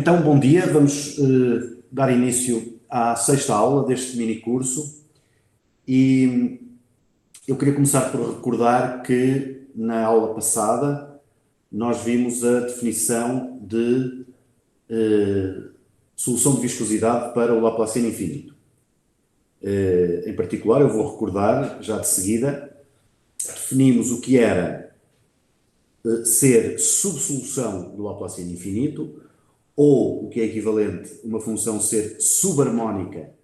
Então, bom dia, vamos dar início à sexta aula deste mini curso e eu queria começar por recordar que na aula passada nós vimos a definição de solução de viscosidade para o Laplaciano infinito. Em particular, eu vou recordar já de seguida, definimos o que era ser subsolução do Laplaciano infinito, ou, o que é equivalente, uma função ser subharmónica,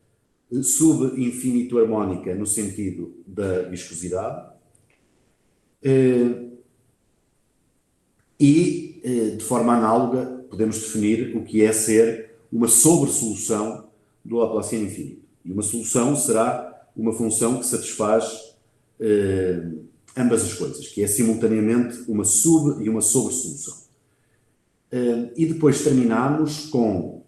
subinfinito harmónica no sentido da viscosidade, e, de forma análoga, podemos definir o que é ser uma sobresolução do Laplaciano infinito. E uma solução será uma função que satisfaz ambas as coisas, que é simultaneamente uma sub e uma sobresolução. E depois terminamos com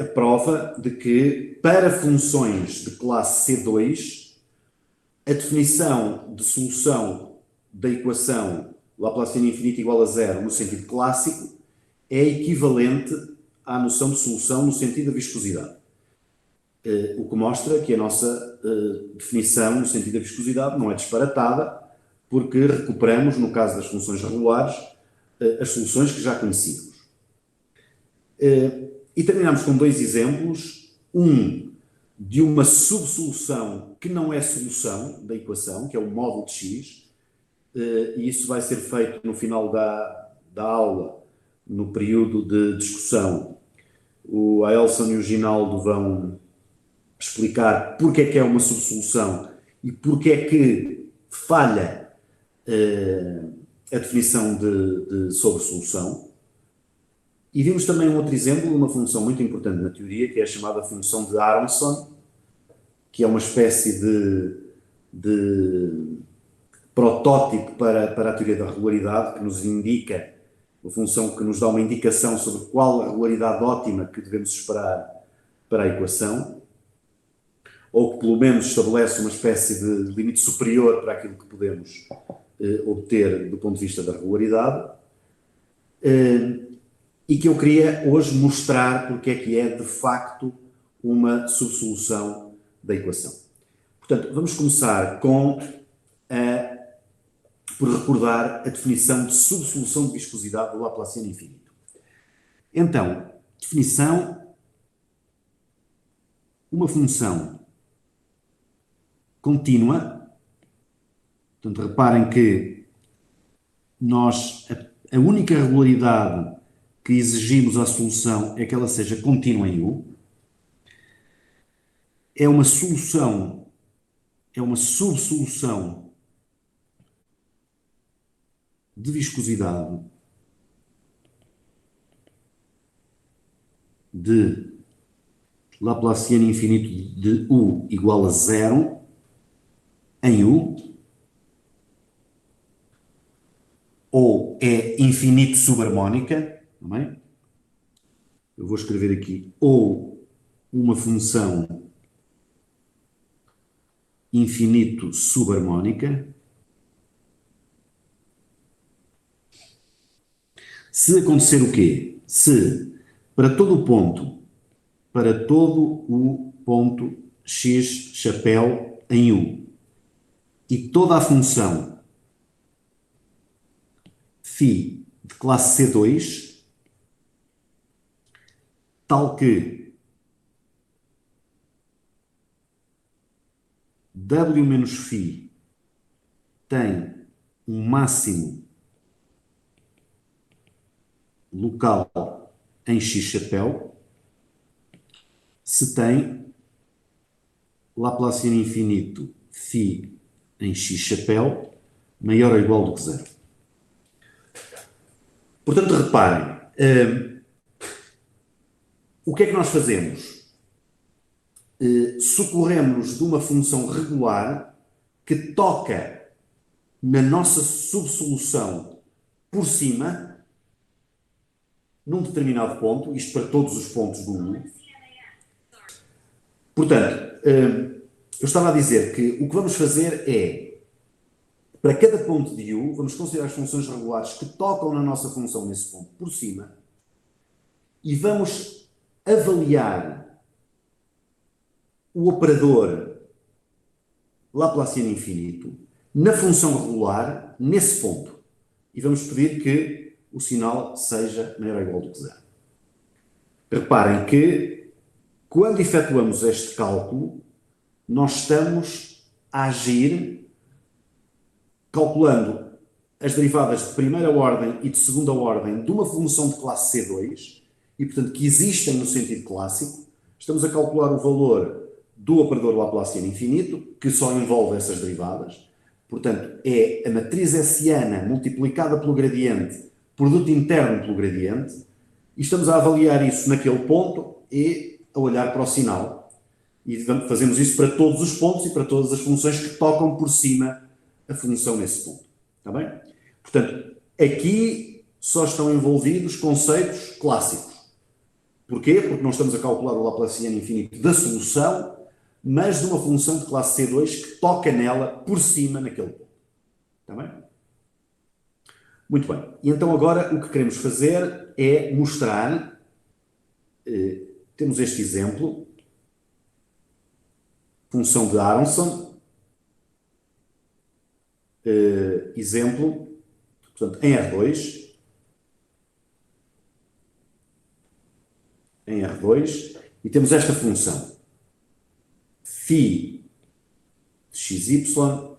a prova de que, para funções de classe C2, a definição de solução da equação Laplaciano infinito igual a zero no sentido clássico é equivalente à noção de solução no sentido da viscosidade. O que mostra que a nossa definição no sentido da viscosidade não é disparatada, porque recuperamos, no caso das funções regulares, as soluções que já conhecíamos. E terminamos com dois exemplos, um de uma subsolução que não é solução da equação, que é o módulo de x, e isso vai ser feito no final da aula, no período de discussão. O Aelson e o Ginaldo vão explicar porque é que é uma subsolução e porque é que falha a definição de sobresolução. E vimos também um outro exemplo, uma função muito importante na teoria, que é a chamada função de Aronson, que é uma espécie de protótipo para a teoria da regularidade, que nos indica, uma função que nos dá uma indicação sobre qual a regularidade ótima que devemos esperar para a equação, ou que pelo menos estabelece uma espécie de limite superior para aquilo que podemos obter do ponto de vista da regularidade, e que eu queria hoje mostrar porque é que é de facto uma subsolução da equação. Portanto, vamos começar por recordar a definição de subsolução de viscosidade do Laplaciano infinito. Então, definição: uma função contínua. Portanto, reparem que a única regularidade que exigimos à solução é que ela seja contínua em U. É uma solução, é uma subsolução de viscosidade de Laplaciano infinito de U igual a zero em U, ou é infinito subharmónica, não é? Eu vou escrever aqui, ou uma função infinito subharmónica, se acontecer o quê? Se para todo o ponto x chapéu em U e toda a função φ de classe C2, tal que W menos φ tem um máximo local em x chapéu, se tem Laplaciano infinito φ em x chapéu maior ou igual do que zero. Portanto, reparem, o que é que nós fazemos? Socorremos de uma função regular que toca na nossa subsolução por cima, num determinado ponto, isto para todos os pontos do U. Portanto, eu estava a dizer que o que vamos fazer é, para cada ponto de U, vamos considerar as funções regulares que tocam na nossa função nesse ponto por cima, e vamos avaliar o operador Laplaciano infinito na função regular nesse ponto. E vamos pedir que o sinal seja maior ou igual do que zero. Reparem que, quando efetuamos este cálculo, nós estamos a agir calculando as derivadas de primeira ordem e de segunda ordem de uma função de classe C2, e, portanto, que existem no sentido clássico. Estamos a calcular o valor do operador Laplaciano infinito, que só envolve essas derivadas. Portanto, é a matriz hessiana multiplicada pelo gradiente, produto interno pelo gradiente, e estamos a avaliar isso naquele ponto e a olhar para o sinal. E fazemos isso para todos os pontos e para todas as funções que tocam por cima a função nesse ponto. Está bem? Portanto, aqui só estão envolvidos conceitos clássicos. Porquê? Porque não estamos a calcular o Laplaciano infinito da solução, mas de uma função de classe C2 que toca nela por cima naquele ponto. Está bem? Muito bem. E então agora o que queremos fazer é mostrar, temos este exemplo, função de Aronson, exemplo, portanto, em R2, e temos esta função, φ de xy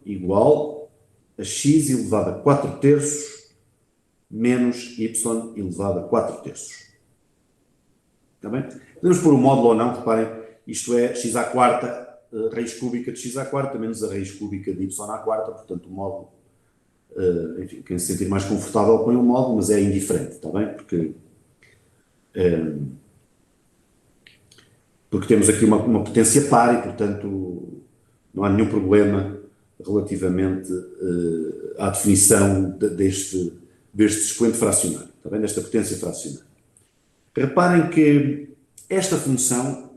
igual a x elevado a 4 terços menos y elevado a 4 terços. Está bem? Podemos pôr o módulo ou não, reparem, isto é x à quarta, raiz cúbica de x à quarta, menos a raiz cúbica de y à quarta, portanto o módulo, enfim, quem se sentir mais confortável põe o módulo, mas é indiferente, está bem? Porque temos aqui uma potência par e, portanto, não há nenhum problema relativamente à definição deste expoente fracionário, está bem? Desta potência fracionária. Reparem que esta função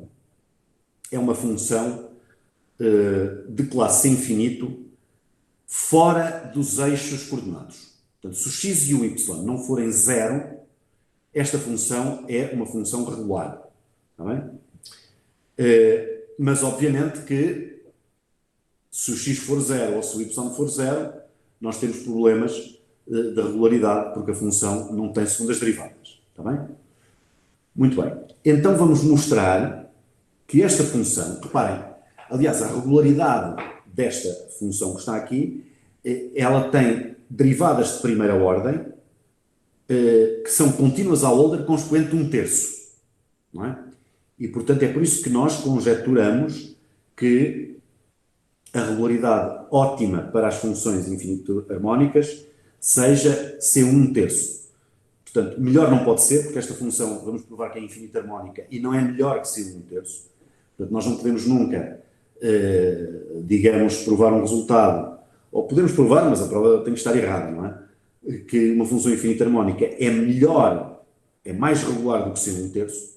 é uma função de classe infinito fora dos eixos coordenados. Portanto, se o x e o y não forem zero, esta função é uma função regular. Está bem? Mas, obviamente, que se o x for zero ou se o y for zero, nós temos problemas da regularidade, porque a função não tem segundas derivadas. Está bem? Muito bem. Então, vamos mostrar que esta função, reparem, aliás, a regularidade desta função que está aqui, ela tem derivadas de primeira ordem, que são contínuas ao Hölder com expoente de 1/3. Não é? E, portanto, é por isso que nós conjeturamos que a regularidade ótima para as funções infinito-harmónicas seja C1/3. Portanto, melhor não pode ser, porque esta função, vamos provar que é infinito-harmónica e não é melhor que C1/3. Portanto, nós não podemos nunca, digamos, provar um resultado, ou podemos provar, mas a prova tem que estar errada, não é? Que uma função infinito-harmónica é melhor, é mais regular do que C1/3,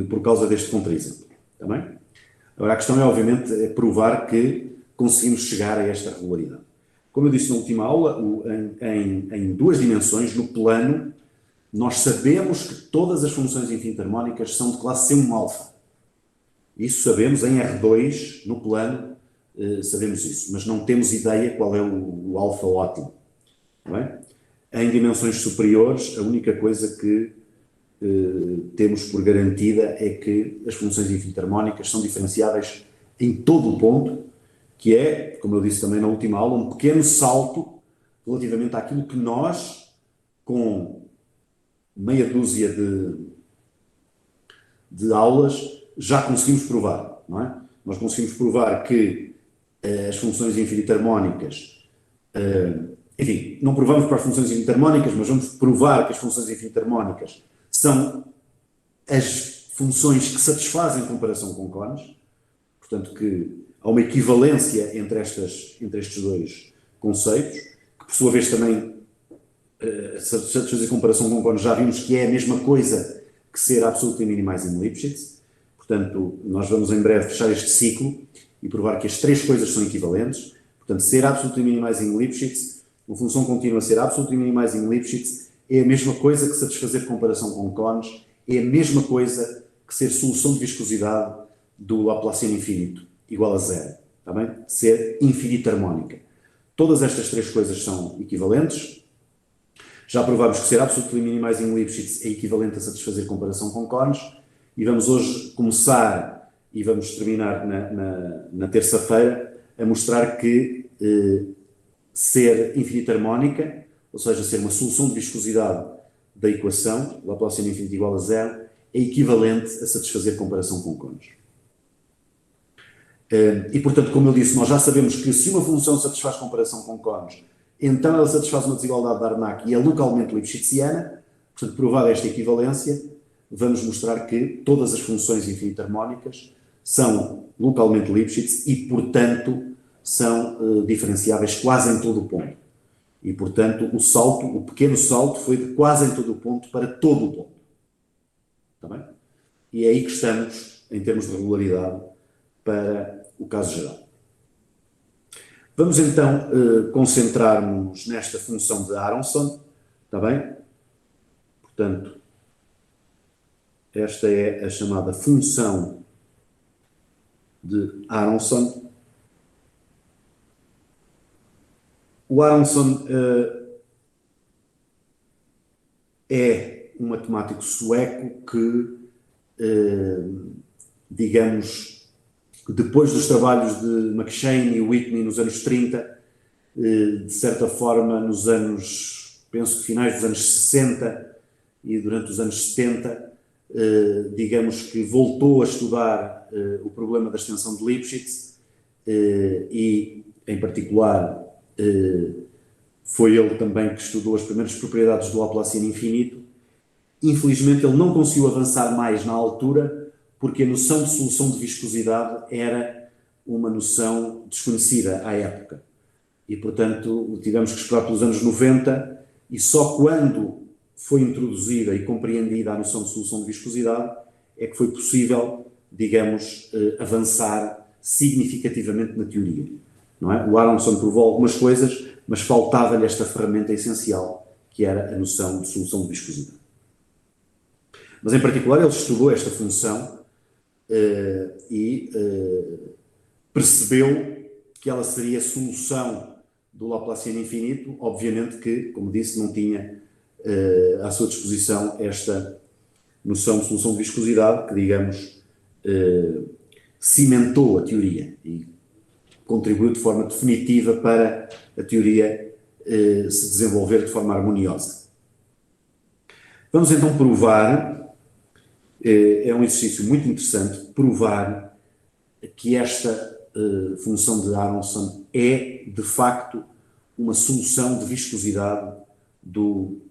por causa deste contra-exemplo. Está bem? Agora, a questão é, obviamente, provar que conseguimos chegar a esta regularidade. Como eu disse na última aula, em duas dimensões, no plano, nós sabemos que todas as funções infinito-harmónicas são de classe C1-alfa. Isso sabemos em R2, no plano, sabemos isso, mas não temos ideia qual é o alfa ótimo. Não é? Em dimensões superiores, a única coisa que temos por garantida é que as funções infinito-harmónicas são diferenciáveis em todo o ponto, que é, como eu disse também na última aula, um pequeno salto relativamente àquilo que nós, com meia dúzia de aulas, já conseguimos provar, não é? Nós conseguimos provar que as funções infinito-harmónicas, enfim, não provamos para as funções infinito-harmónicas, mas vamos provar que as funções infinito-harmónicas são as funções que satisfazem comparação com cones, portanto que há uma equivalência entre estes dois conceitos, que por sua vez também satisfazer comparação com cones, já vimos que é a mesma coisa que ser absolute minimizing Lipschitz. Portanto, nós vamos em breve fechar este ciclo e provar que as três coisas são equivalentes. Portanto, ser absolute minimizing Lipschitz, uma função contínua ser absolute minimizing Lipschitz, é a mesma coisa que satisfazer comparação com cones, é a mesma coisa que ser solução de viscosidade do Laplaciano infinito, igual a zero, está bem? Ser infinita harmónica. Todas estas três coisas são equivalentes. Já provámos que ser absolutely minimizing Lipschitz é equivalente a satisfazer comparação com cones, e vamos hoje começar, e vamos terminar na terça-feira, a mostrar que ser infinita harmónica, ou seja, ser uma solução de viscosidade da equação, Laplaciano infinito igual a zero, é equivalente a satisfazer comparação com cones. E, portanto, como eu disse, nós já sabemos que se uma função satisfaz comparação com cones, então ela satisfaz uma desigualdade de Harnack e é localmente lipschitziana. Portanto, provada esta equivalência, vamos mostrar que todas as funções infinita harmónicas são localmente Lipschitz e, portanto, são diferenciáveis quase em todo o ponto. E, portanto, o pequeno salto foi de quase em todo o ponto para todo o ponto. Está bem? E é aí que estamos, em termos de regularidade, para o caso geral. Vamos então concentrar-nos nesta função de Aronson, está bem? Portanto, esta é a chamada função de Aronson. O Aronson é um matemático sueco que, digamos, depois dos trabalhos de McShane e Whitney nos anos 30, de certa forma, nos anos, penso que finais dos anos 60 e durante os anos 70, digamos que voltou a estudar o problema da extensão de Lipschitz e, em particular, foi ele também que estudou as primeiras propriedades do Laplaciano infinito. Infelizmente, ele não conseguiu avançar mais na altura, porque a noção de solução de viscosidade era uma noção desconhecida à época. E, portanto, tivemos que esperar pelos anos 90, e só quando foi introduzida e compreendida a noção de solução de viscosidade é que foi possível, digamos, avançar significativamente na teoria. Não é? O Aronson provou algumas coisas, mas faltava-lhe esta ferramenta essencial, que era a noção de solução de viscosidade. Mas, em particular, ele estudou esta função e percebeu que ela seria a solução do Laplaciano infinito. Obviamente que, como disse, não tinha à sua disposição esta noção de solução de viscosidade que, digamos, cimentou a teoria e contribuiu de forma definitiva para a teoria se desenvolver de forma harmoniosa. Vamos então provar, é um exercício muito interessante, provar que esta função de Aronson é, de facto, uma solução de viscosidade do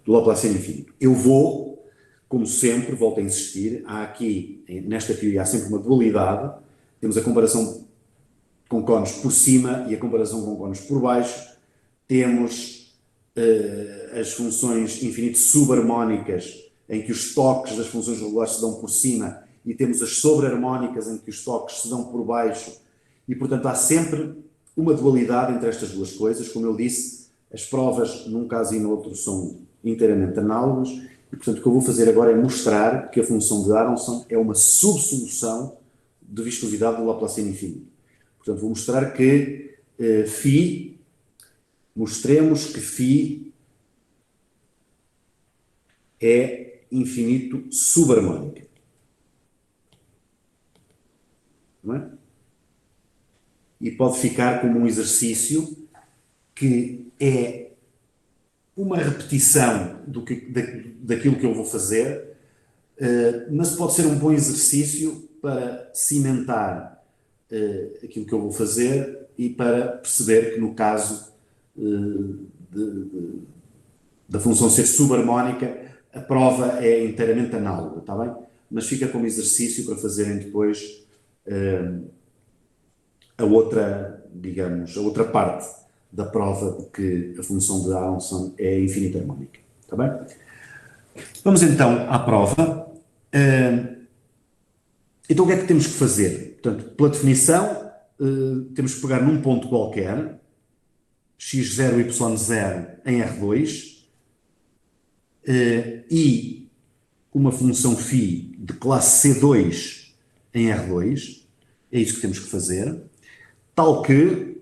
Laplaciano infinito. Eu vou, como sempre, volto a insistir, há aqui, nesta teoria, há sempre uma dualidade. Temos a comparação com cones por cima e a comparação com cones por baixo. Temos as funções infinito subharmónicas, em que os toques das funções regulares se dão por cima, e temos as sobre-harmónicas, em que os toques se dão por baixo. E, portanto, há sempre uma dualidade entre estas duas coisas. Como eu disse, as provas, num caso e no outro, são inteiramente análogas, e, portanto, o que eu vou fazer agora é mostrar que a função de Aronson é uma subsolução de viscosidade do Laplaciano infinito. Portanto, vou mostrar que mostremos que φ é infinito subharmónica. Não é? E pode ficar como um exercício que é uma repetição daquilo que eu vou fazer, mas pode ser um bom exercício para cimentar aquilo que eu vou fazer e para perceber que, no caso da função ser subharmónica, a prova é inteiramente análoga, está bem? Mas fica como exercício para fazerem depois a outra, digamos, a outra parte da prova de que a função de Aronson é infinita harmónica, está bem? Vamos então à prova. Então o que é que temos que fazer? Portanto, pela definição, temos que pegar num ponto qualquer, x0, y0 em R2 e uma função φ de classe C2 em R2, é isso que temos que fazer, tal que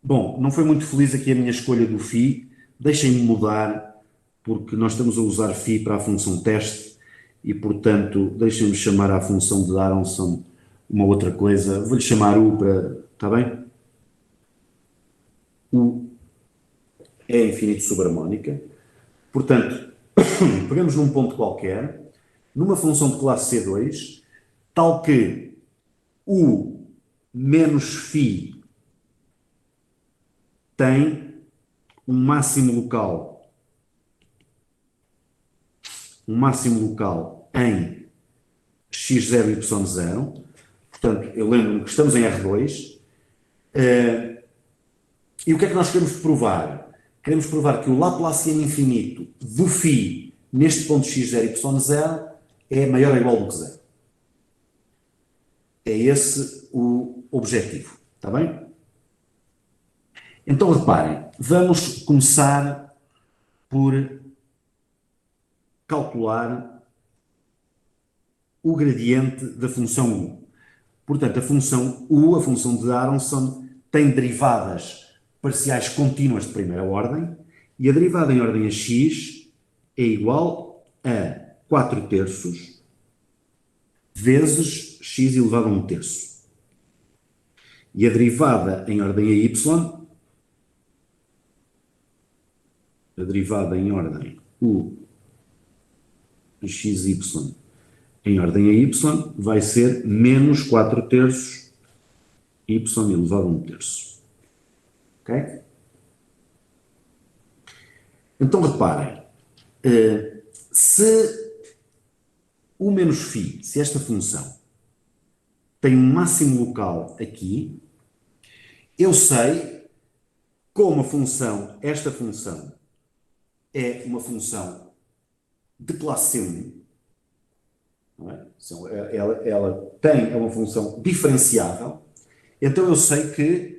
bom, não foi muito feliz aqui a minha escolha do φ, deixem-me mudar, porque nós estamos a usar φ para a função teste e, portanto, deixem-me chamar à função de Aronson uma outra coisa, vou-lhe chamar U para, está bem? U é infinito subharmónica, portanto, pegamos num ponto qualquer, numa função de classe C2, tal que U menos φ tem um máximo local em x0, y0. Portanto, eu lembro-me que estamos em R2. E o que é que nós queremos provar? Queremos provar que o Laplaciano infinito do φ neste ponto x0, y0 é maior ou igual do que zero. É esse o objetivo. Está bem? Então, reparem, vamos começar por calcular o gradiente da função U. Portanto, a função U, a função de Aronson, tem derivadas parciais contínuas de primeira ordem e a derivada em ordem a x é igual a 4 terços vezes x elevado a 1 terço. E a derivada em ordem a y, a derivada em ordem U xy em ordem a y vai ser menos 4 terços y elevado a 1 terço. Ok? Então, reparem, se U menos φ, se esta função tem um máximo local aqui, eu sei como esta função é uma função de classe C1, não é? É uma função diferenciável, então eu sei que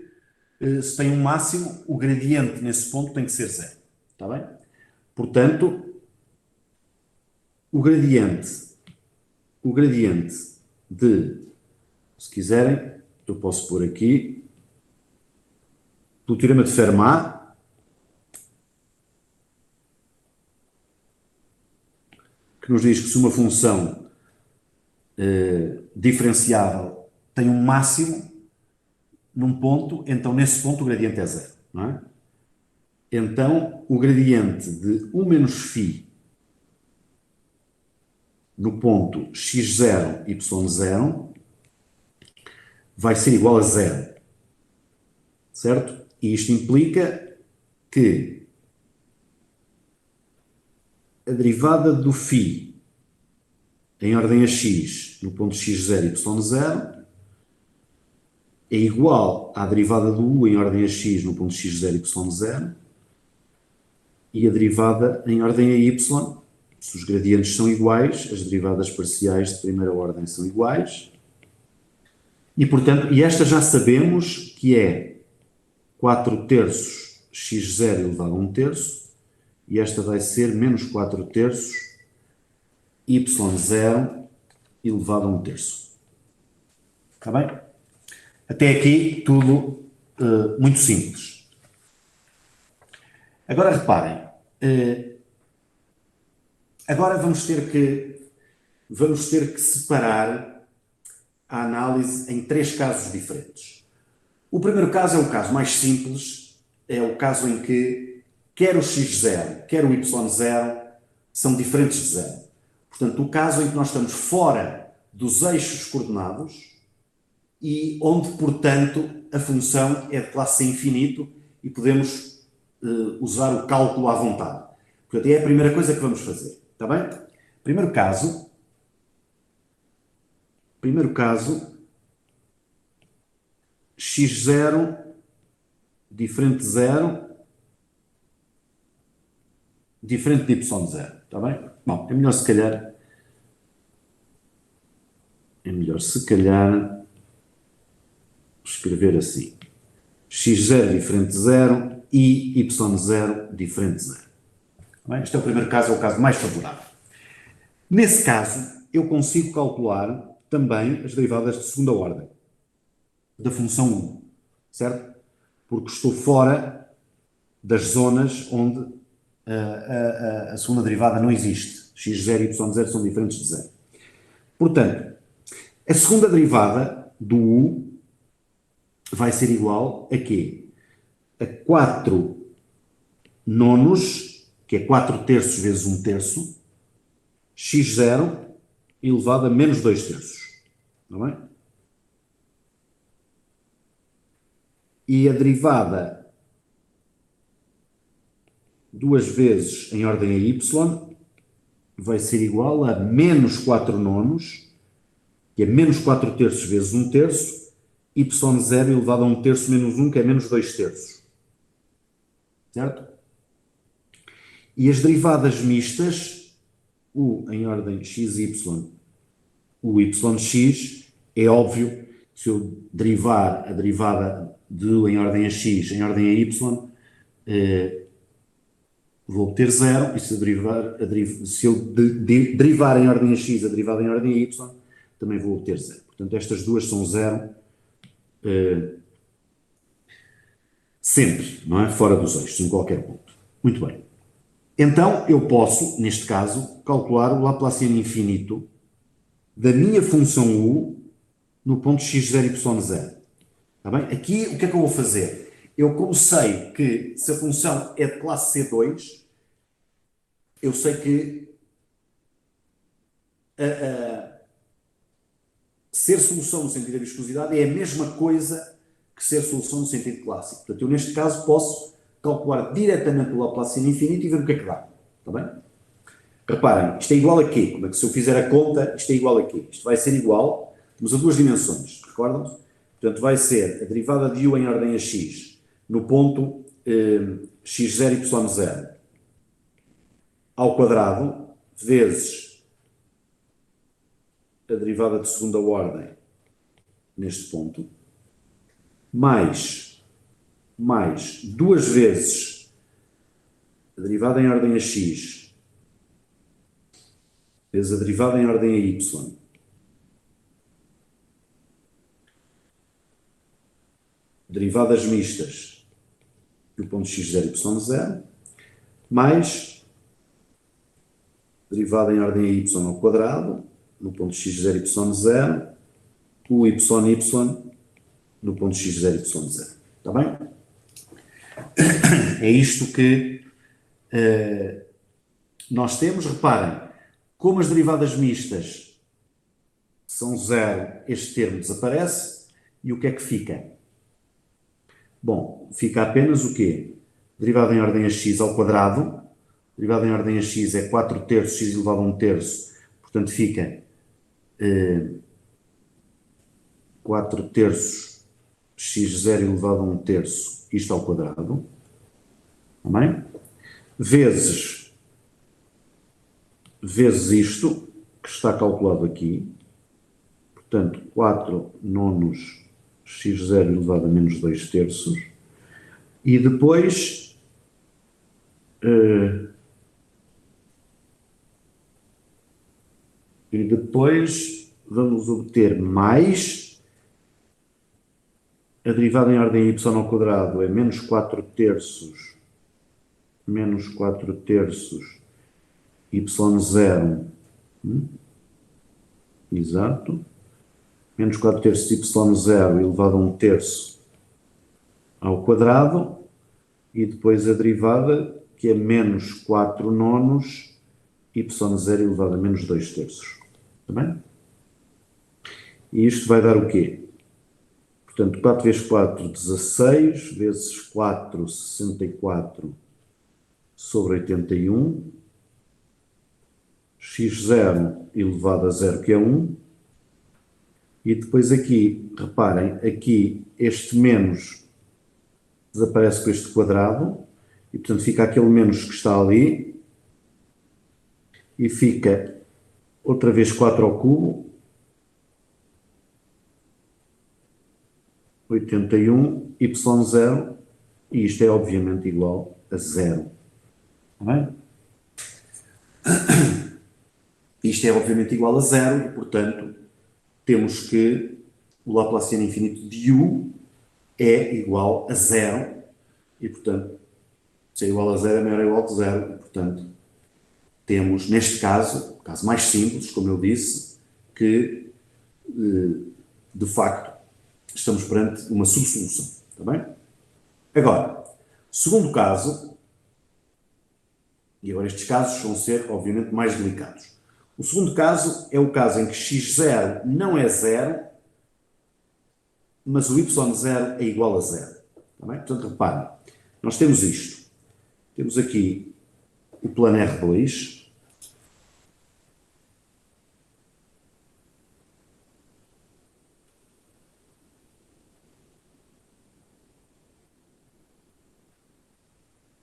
se tem um máximo, o gradiente nesse ponto tem que ser zero. Está bem? Portanto, o gradiente de, se quiserem, eu posso pôr aqui, do teorema de Fermat, que nos diz que se uma função diferenciável tem um máximo num ponto, então nesse ponto o gradiente é zero, não é? Então, o gradiente de U menos φ no ponto x0, y0 vai ser igual a zero, certo? E isto implica que a derivada do φ em ordem a x no ponto x0, y0 é igual à derivada do U em ordem a x no ponto x0, y0 e a derivada em ordem a y, se os gradientes são iguais, as derivadas parciais de primeira ordem são iguais. E, portanto, esta já sabemos que é 4 terços x0 elevado a 1 terço, e esta vai ser menos 4 terços y0 elevado a 1 terço. Está bem? Até aqui tudo muito simples. Agora reparem, agora vamos ter que separar a análise em 3 casos diferentes. O primeiro caso é o caso mais simples, é o caso em que quer o x0, quer o y0 são diferentes de zero. Portanto, o caso em que nós estamos fora dos eixos coordenados e onde, portanto, a função é de classe C infinito e podemos usar o cálculo à vontade. Portanto, é a primeira coisa que vamos fazer. Está bem? Primeiro caso, x0 diferente de 0 diferente de y0. Está bem? Bom, é melhor se calhar escrever assim. x0 diferente de 0 e y0 diferente de 0. Bem, este é o primeiro caso, é o caso mais favorável. Nesse caso, eu consigo calcular também as derivadas de segunda ordem da função 1, certo? Porque estou fora das zonas onde a segunda derivada não existe. x0 e y0 são diferentes de 0. Portanto, a segunda derivada do u vai ser igual a quê? A 4 nonos, que é 4 terços vezes 1 terço, x0 elevado a menos 2 terços. Não é? E a derivada duas vezes em ordem a y vai ser igual a menos 4 nonos, que é menos 4 terços vezes 1 terço, y0 elevado a 1 terço menos 1, que é menos 2 terços. Certo? E as derivadas mistas, u em ordem xy, o yx, é óbvio que se eu derivar a derivada de u em ordem a x em ordem a y, vou obter 0, e se eu derivar em ordem a x a derivada em ordem a y, também vou obter 0. Portanto, estas duas são 0 sempre, não é? Fora dos eixos, em qualquer ponto. Muito bem. Então, eu posso, neste caso, calcular o Laplaciano infinito da minha função u no ponto x0 e y0. Está bem? Aqui, o que é que eu vou fazer? Eu, como sei que se a função é de classe C2, eu sei que ser solução no sentido da viscosidade é a mesma coisa que ser solução no sentido clássico. Portanto, eu, neste caso, posso calcular diretamente o Laplaciano infinito e ver o que é que dá. Está bem? Reparem, isto é igual a quê? Como é que se eu fizer a conta, isto é igual a quê? Isto vai ser igual, mas a duas dimensões, recordam-se? Portanto, vai ser a derivada de u em ordem a x no ponto x0 e y0 ao quadrado vezes a derivada de segunda ordem neste ponto, mais duas vezes a derivada em ordem a x vezes a derivada em ordem a y derivadas mistas do ponto x0 e y0, mais derivada em ordem a y ao quadrado, no ponto x0 e y0, o y no ponto x0 e y0. Está bem? É isto que nós temos. Reparem, como as derivadas mistas são 0, este termo desaparece, e o que é que fica? Bom, fica apenas o quê? Derivada em ordem a x ao quadrado. Derivada em ordem a x é 4 terços, x elevado a 1 terço. Portanto, fica 4 terços x0 elevado a 1 terço, isto ao quadrado. Está bem? Vezes isto, que está calculado aqui. Portanto, 4 nonos x0 elevado a menos 2 terços. E depois vamos obter mais a derivada em ordem y ao quadrado é menos 4 terços y0, exato, menos 4 terços y0 elevado a 1 terço ao quadrado, e depois a derivada, que é menos 4 nonos y0 elevado a menos 2 terços. Está bem? E isto vai dar o quê? Portanto, 4 vezes 4, 16, vezes 4, 64 sobre 81, x0 elevado a 0, que é 1, e depois aqui, reparem, aqui este menos desaparece com este quadrado, e portanto fica aquele menos que está ali, e fica outra vez 4 ao cubo, 81, y0, e isto é obviamente igual a 0. Está bem? Isto é obviamente igual a 0 e, portanto, temos que o Laplaciano infinito de u é igual a 0 e, portanto, se é igual a 0 é maior ou igual que 0 e, portanto, temos, neste caso, o caso mais simples, como eu disse, que, de facto, estamos perante uma subsolução. Está bem? Agora, segundo caso, e agora estes casos vão ser, obviamente, mais delicados. O segundo caso é o caso em que x0 não é 0, mas o y0 é igual a 0. Está bem? Portanto, reparem, nós temos isto. Temos aqui o plano R2,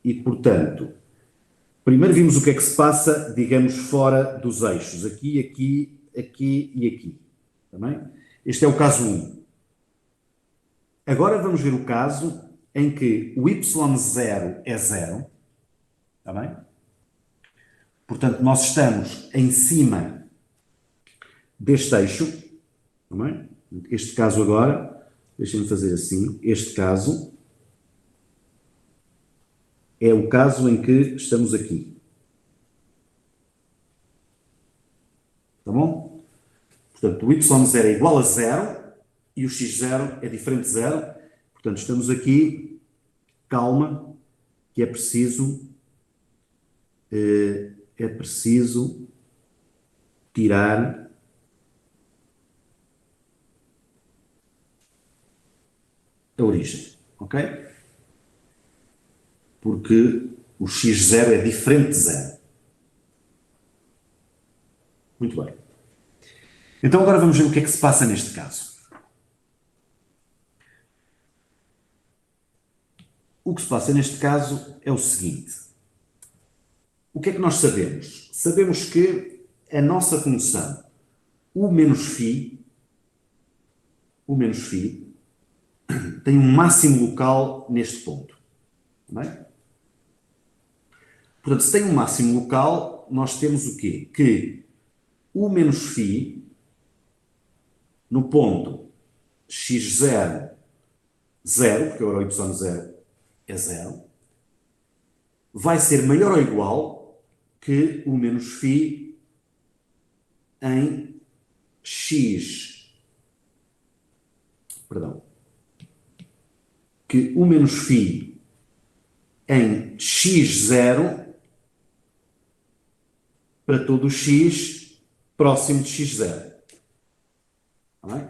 e, portanto, primeiro vimos o que é que se passa, digamos, fora dos eixos. Aqui, aqui, aqui e aqui. Está bem? Este é o caso 1. Agora vamos ver o caso em que o y0 é 0. Está bem? Portanto, nós estamos em cima deste eixo. Está bem? Este caso agora, deixem-me fazer assim, este caso é o caso em que estamos aqui. Tá bom? Portanto, o y0 é igual a 0 e o x0 é diferente de 0. Portanto, estamos aqui, calma, que é preciso tirar a origem, ok? Porque o x0 é diferente de 0. Muito bem. Então agora vamos ver o que é que se passa neste caso. O que se passa neste caso é o seguinte. O que é que nós sabemos? Sabemos que a nossa função u menos φ tem um máximo local neste ponto. Bem? Portanto, se tem um máximo local, nós temos o quê? Que u menos φ no ponto x0, 0, porque agora o y0 é 0, vai ser maior ou igual que u menos φ em x, perdão, que u menos φ em x0 para todo o x próximo de x0. Está bem?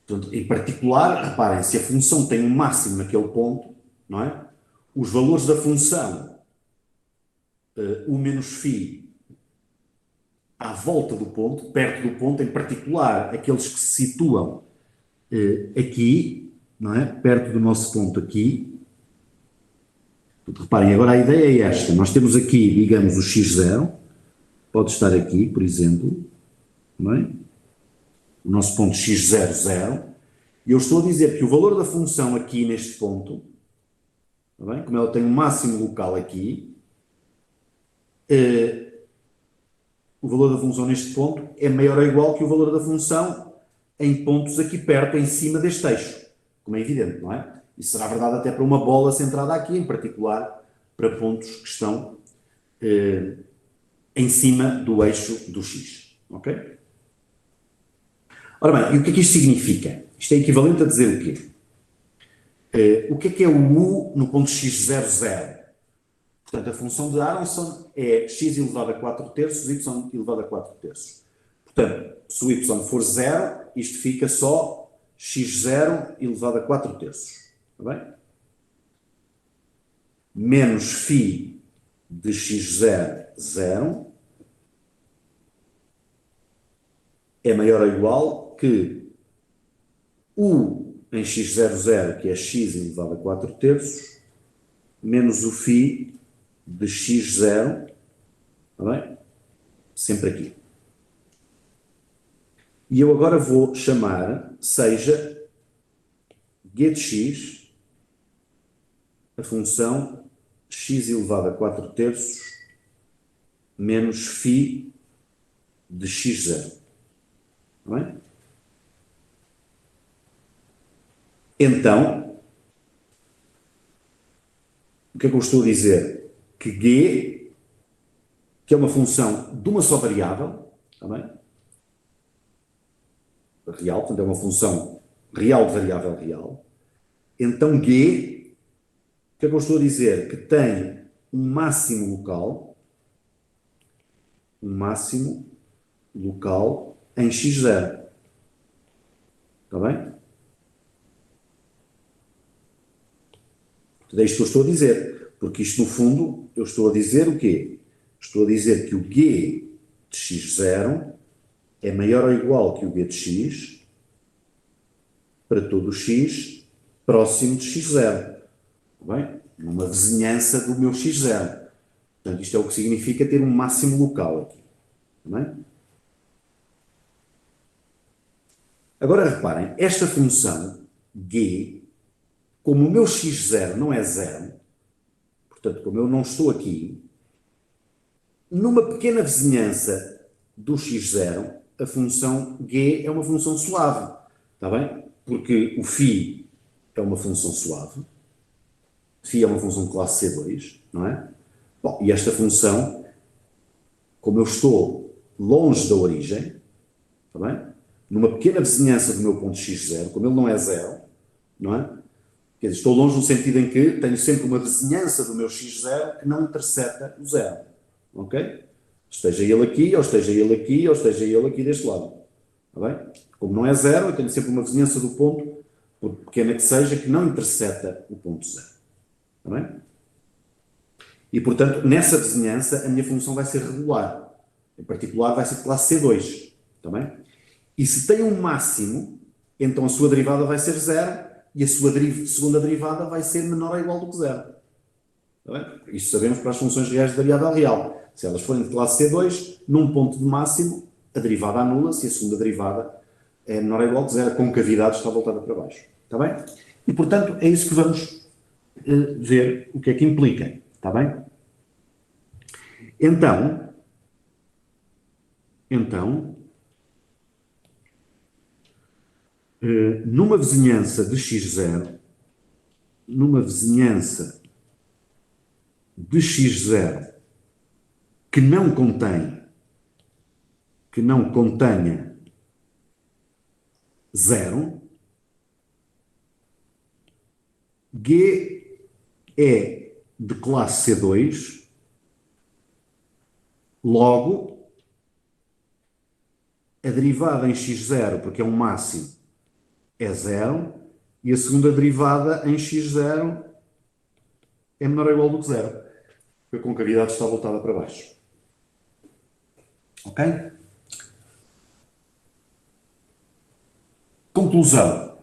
Portanto, em particular, reparem, se a função tem um máximo naquele ponto, não é? Os valores da função u menos φ à volta do ponto, perto do ponto, em particular aqueles que se situam aqui, não é? Perto do nosso ponto aqui. Portanto, reparem, agora a ideia é esta. Nós temos aqui, digamos, o x0, pode estar aqui, por exemplo, não é? O nosso ponto x0, 0, e eu estou a dizer que o valor da função aqui neste ponto, está bem? Como ela tem um máximo local aqui, o valor da função neste ponto é maior ou igual que o valor da função em pontos aqui perto, em cima deste eixo, como é evidente, não é? Isso será verdade até para uma bola centrada aqui, em particular para pontos que estão em cima do eixo do x, ok? Ora bem, e o que é que isto significa? Isto é equivalente a dizer o quê? O que é o u no ponto x0, 0? Portanto, a função de Aronson é x elevado a 4 terços, y elevado a 4 terços. Portanto, se o y for 0, isto fica só x0 elevado a 4 terços. Está bem? Menos φ de x0, 0, é maior ou igual que u em x0, 0, que é x elevado a 4 terços, menos o φ de x0, está bem? Sempre aqui. E eu agora vou chamar, seja g de x, a função x elevado a 4 terços menos φ de x0. Não é? Então, o que é que eu estou a dizer? Que g, que é uma função de uma só variável, está bem? Real, portanto é uma função real de variável real. Então g, o que é que eu estou a dizer? Que tem um máximo local em x0. Está bem? É isto que eu estou a dizer. Porque isto, no fundo, eu estou a dizer o quê? Estou a dizer que o g de x0 é maior ou igual que o g de x para todo o x próximo de x0. Está bem? Numa vizinhança do meu x0. Portanto, isto é o que significa ter um máximo local aqui. Está bem? Agora, reparem, esta função g, como o meu x0 não é zero, portanto, como eu não estou aqui, numa pequena vizinhança do x0, a função g é uma função suave. Está bem? Porque o φ é uma função suave. Φ é uma função de classe C2, não é? Bom, e esta função, como eu estou longe da origem, está bem? Numa pequena vizinhança do meu ponto x0, como ele não é zero, não é? Quer dizer, estou longe no sentido em que tenho sempre uma vizinhança do meu x0 que não intersecta o zero. Ok? Esteja ele aqui, ou esteja ele aqui, ou esteja ele aqui deste lado. Está bem? Como não é zero, eu tenho sempre uma vizinhança do ponto, por pequena que seja, que não intersecta o ponto zero. Está bem? E, portanto, nessa vizinhança, a minha função vai ser regular. Em particular, vai ser de classe C2. Está bem? E se tem um máximo, então a sua derivada vai ser zero e a sua segunda derivada vai ser menor ou igual do que zero. Está bem? Isto sabemos para as funções reais de variável real. Se elas forem de classe C2, num ponto de máximo, a derivada anula-se e a segunda derivada é menor ou igual que zero. A concavidade está voltada para baixo. Está bem? E, portanto, é isso que vamos ver o que é que implica. Está bem? Então, numa vizinhança de x0, que não contenha zero, g é de classe C2, logo, a derivada em x0, porque é um máximo, é zero, e a segunda derivada em x0 é menor ou igual do que zero, porque a concavidade está voltada para baixo. Ok? Conclusão.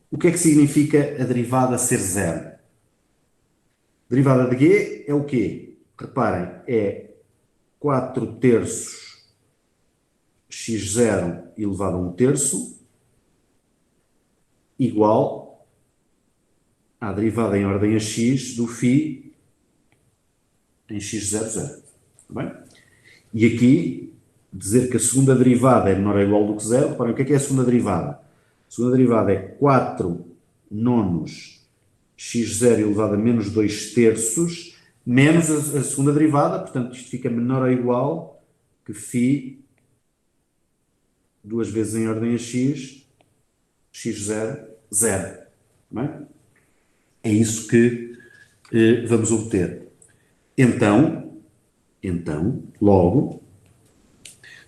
O que é que significa a derivada ser zero? A derivada de g é o quê? Reparem, é 4 terços x0 elevado a 1 terço igual à derivada em ordem a x do φ em x00. Bem? E aqui, dizer que a segunda derivada é menor ou igual do que zero. Reparem, o que é a segunda derivada? A segunda derivada é 4 nonos x0 elevado a menos 2 terços, menos a segunda derivada, portanto isto fica menor ou igual que φ duas vezes em ordem a x, x0, 0. Bem? É isso que vamos obter. Então, logo,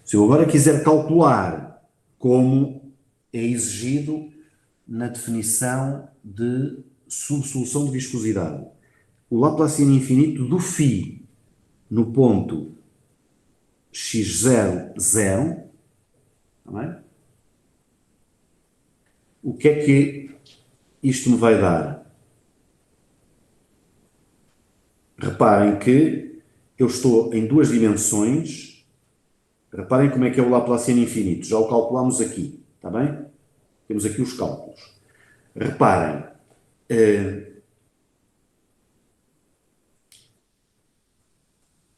se eu agora quiser calcular como é exigido na definição de subsolução de viscosidade, o Laplaciano infinito do φ no ponto x0, 0, tá bem? O que é que isto me vai dar? Reparem que eu estou em duas dimensões. Reparem como é que é o Laplaciano infinito. Já o calculamos aqui, está bem? Temos aqui os cálculos. Reparem,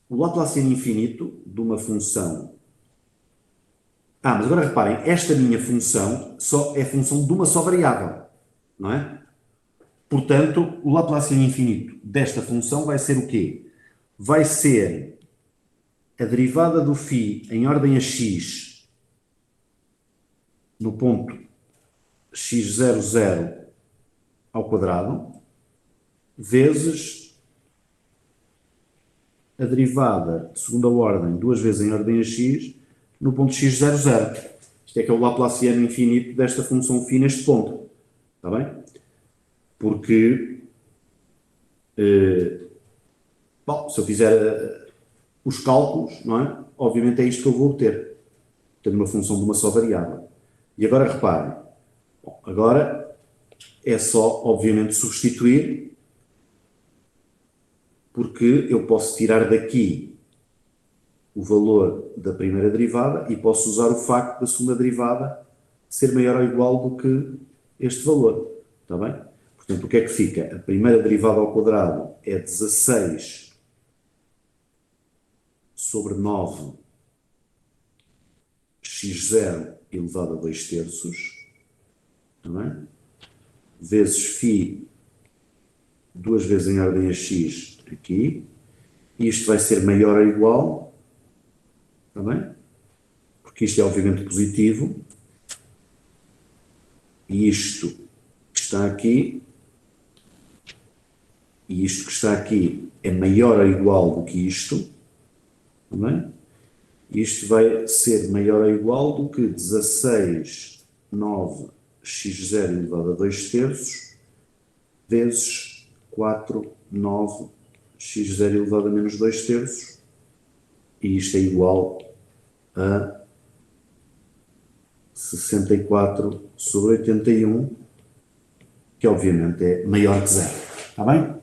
o Laplaciano infinito de uma função... mas agora reparem, esta minha função só é função de uma só variável, não é? Portanto, o Laplaciano infinito desta função vai ser o quê? Vai ser a derivada do φ em ordem a x no ponto x00 ao quadrado, vezes a derivada de segunda ordem, duas vezes em ordem a x, no ponto x00. Isto é que é o Laplaciano infinito desta função φ neste ponto. Está bem? Porque, se eu fizer os cálculos, não é? Obviamente é isto que eu vou obter. Tenho uma função de uma só variável. E agora reparem. Agora é só, obviamente, substituir, porque eu posso tirar daqui o valor da primeira derivada e posso usar o facto da segunda derivada ser maior ou igual do que este valor. Está bem? Portanto, o que é que fica? A primeira derivada ao quadrado é 16 sobre 9 x0 elevado a 2 terços, está bem? Vezes φ duas vezes em ordem a x aqui. Isto vai ser maior ou igual, está bem? Porque isto é obviamente positivo. E isto que está aqui, e isto que está aqui é maior ou igual do que isto, está bem? Isto vai ser maior ou igual do que 16, 9, x0 elevado a 2 terços, vezes 4, 9, x0 elevado a menos 2 terços, e isto é igual a 64 sobre 81, que obviamente é maior que zero. Está bem?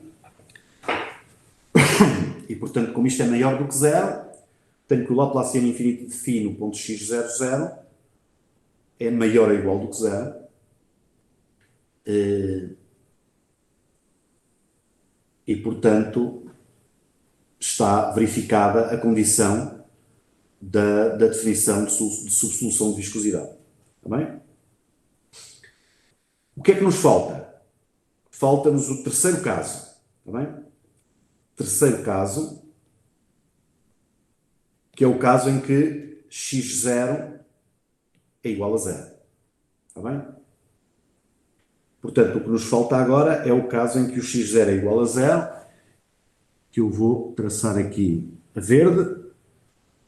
E, portanto, como isto é maior do que zero, tenho que o Laplaciano infinito de φ no ponto x00 é maior ou igual do que zero. E, portanto, está verificada a condição da definição de subsolução de viscosidade. Está bem? O que é que nos falta? Falta-nos o terceiro caso. Está bem? Terceiro caso, que é o caso em que x0 é igual a zero. Está bem? Portanto, o que nos falta agora é o caso em que o x0 é igual a zero, que eu vou traçar aqui a verde,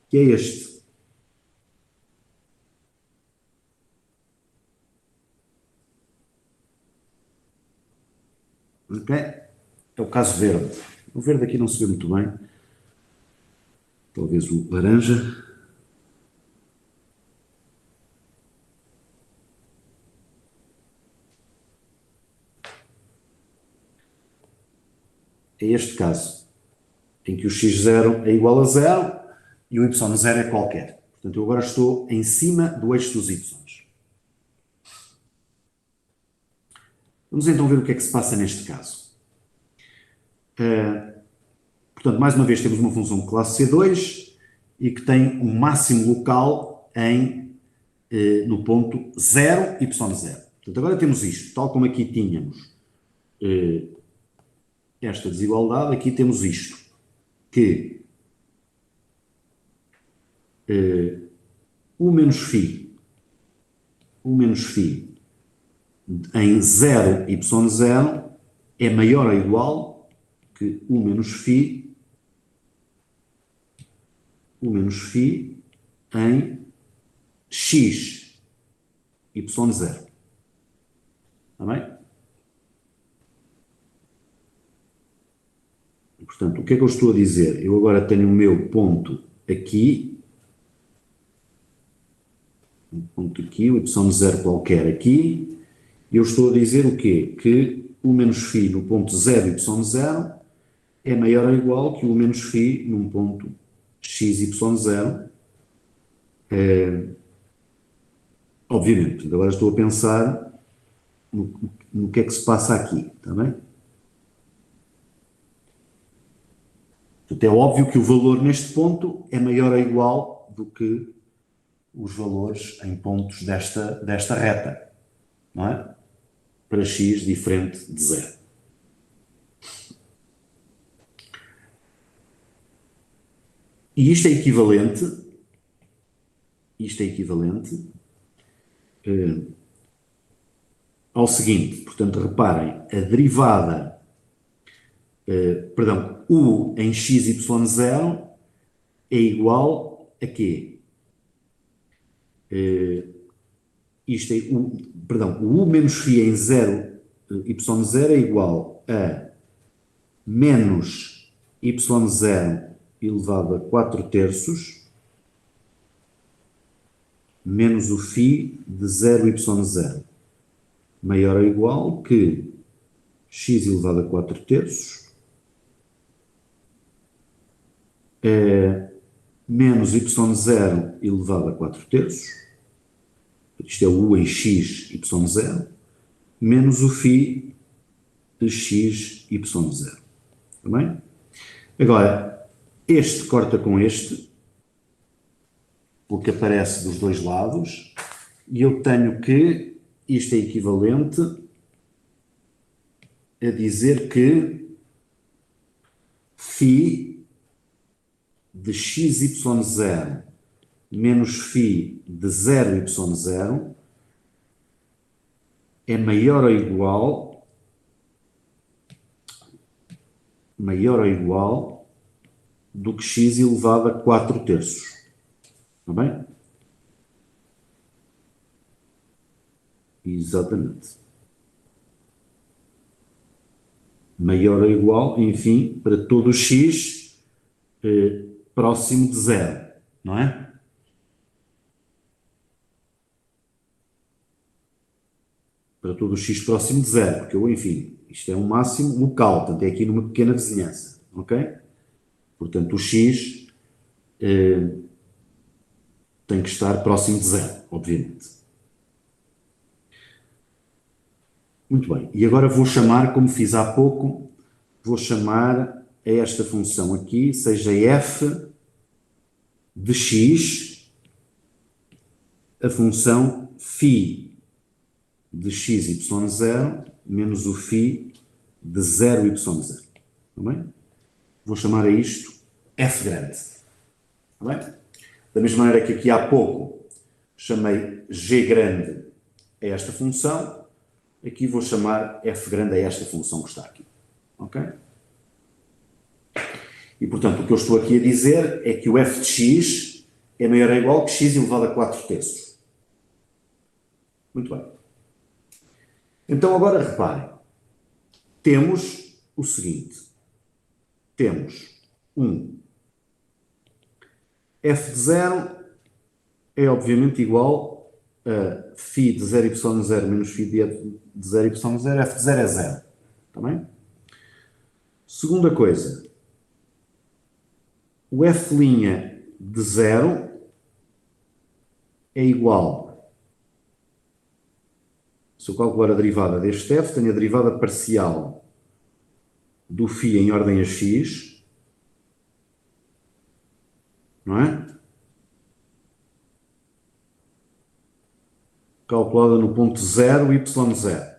que é este. Ok? É o caso verde. O verde aqui não se vê muito bem. Talvez o laranja. É este caso, em que o x0 é igual a zero e o y0 é qualquer. Portanto, eu agora estou em cima do eixo dos y. Vamos então ver o que é que se passa neste caso. Portanto, mais uma vez temos uma função de classe C2 e que tem um máximo local no ponto 0, y0. Portanto, agora temos isto, tal como aqui tínhamos esta desigualdade, aqui temos isto, que u menos φ em 0, y0 é maior ou igual que u menos φ em x, y0. Está bem? E, portanto, o que é que eu estou a dizer? Eu agora tenho o meu ponto aqui, o y0 qualquer aqui, e eu estou a dizer o quê? Que u menos φ no ponto 0, y0 é maior ou igual que u menos φ num ponto x, y0, Obviamente. Agora estou a pensar no que é que se passa aqui, está bem? Portanto, é óbvio que o valor neste ponto é maior ou igual do que os valores em pontos desta reta, não é? Para x diferente de zero. E isto é equivalente ao seguinte, portanto, reparem, a derivada, u em x, y0 é igual a quê? O u menos φ em 0, y0 é igual a menos y0 elevado a 4 terços menos o φ de 0, y0 maior ou igual que x elevado a 4 terços menos y0 elevado a 4 terços, isto é o u em x, y0, menos o φ de x, y0. Está bem? Agora, este corta com este, o que aparece dos dois lados, e eu tenho que isto é equivalente a dizer que φ de x, y0 menos φ de 0, y0 é maior ou igual do que x elevado a 4 terços. Está bem? Exatamente. Maior ou igual, enfim, para todo o x próximo de zero, não é? Para todo o x próximo de zero, porque eu, enfim, isto é um máximo local, portanto é aqui numa pequena vizinhança, ok? Portanto, o x tem que estar próximo de zero, obviamente. Muito bem, e agora vou chamar, como fiz há pouco, vou chamar a esta função aqui, seja f de x, a função φ de x, y0 menos o φ de 0, y0. Está bem? Vou chamar a isto f grande. Está bem? Da mesma maneira que aqui há pouco chamei g grande a esta função, aqui vou chamar f grande a esta função que está aqui. Ok? E, portanto, o que eu estou aqui a dizer é que o f de x é maior ou igual que x elevado a 4 terços. Muito bem. Então, agora reparem. Temos o seguinte. Temos f de 0 é obviamente igual a φ de 0, y0 menos φ de 0, y0. F de 0 é 0. Está bem? Segunda coisa. O f' de 0 é igual, se eu calcular a derivada deste f, tenho a derivada parcial do φ em ordem a x, não é? Calculada no ponto 0, y0.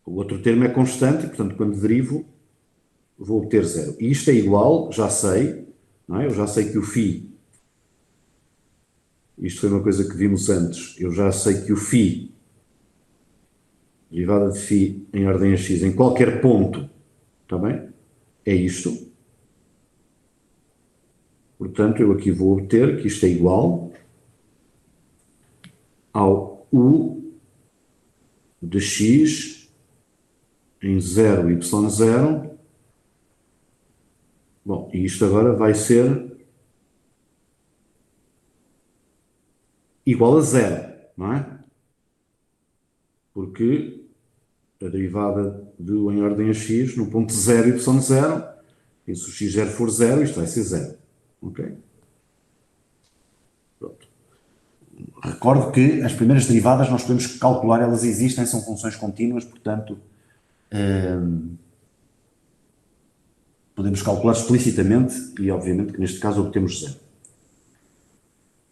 O outro termo é constante, e, portanto, quando derivo, vou obter 0. E isto é igual, já sei, não é? Eu já sei que o φ, isto foi uma coisa que vimos antes, eu já sei que o φ, derivada de φ em ordem a x, em qualquer ponto, está bem? É isto. Portanto, eu aqui vou obter que isto é igual ao u de x em 0, y0. Bom, e isto agora vai ser igual a 0, não é? Porque a derivada do em ordem a x no ponto 0, y0, e se o x0 for 0, isto vai ser 0. Ok? Pronto. recordo que as primeiras derivadas nós podemos calcular, elas existem, são funções contínuas, portanto, podemos calcular explicitamente e, obviamente, que neste caso obtemos zero.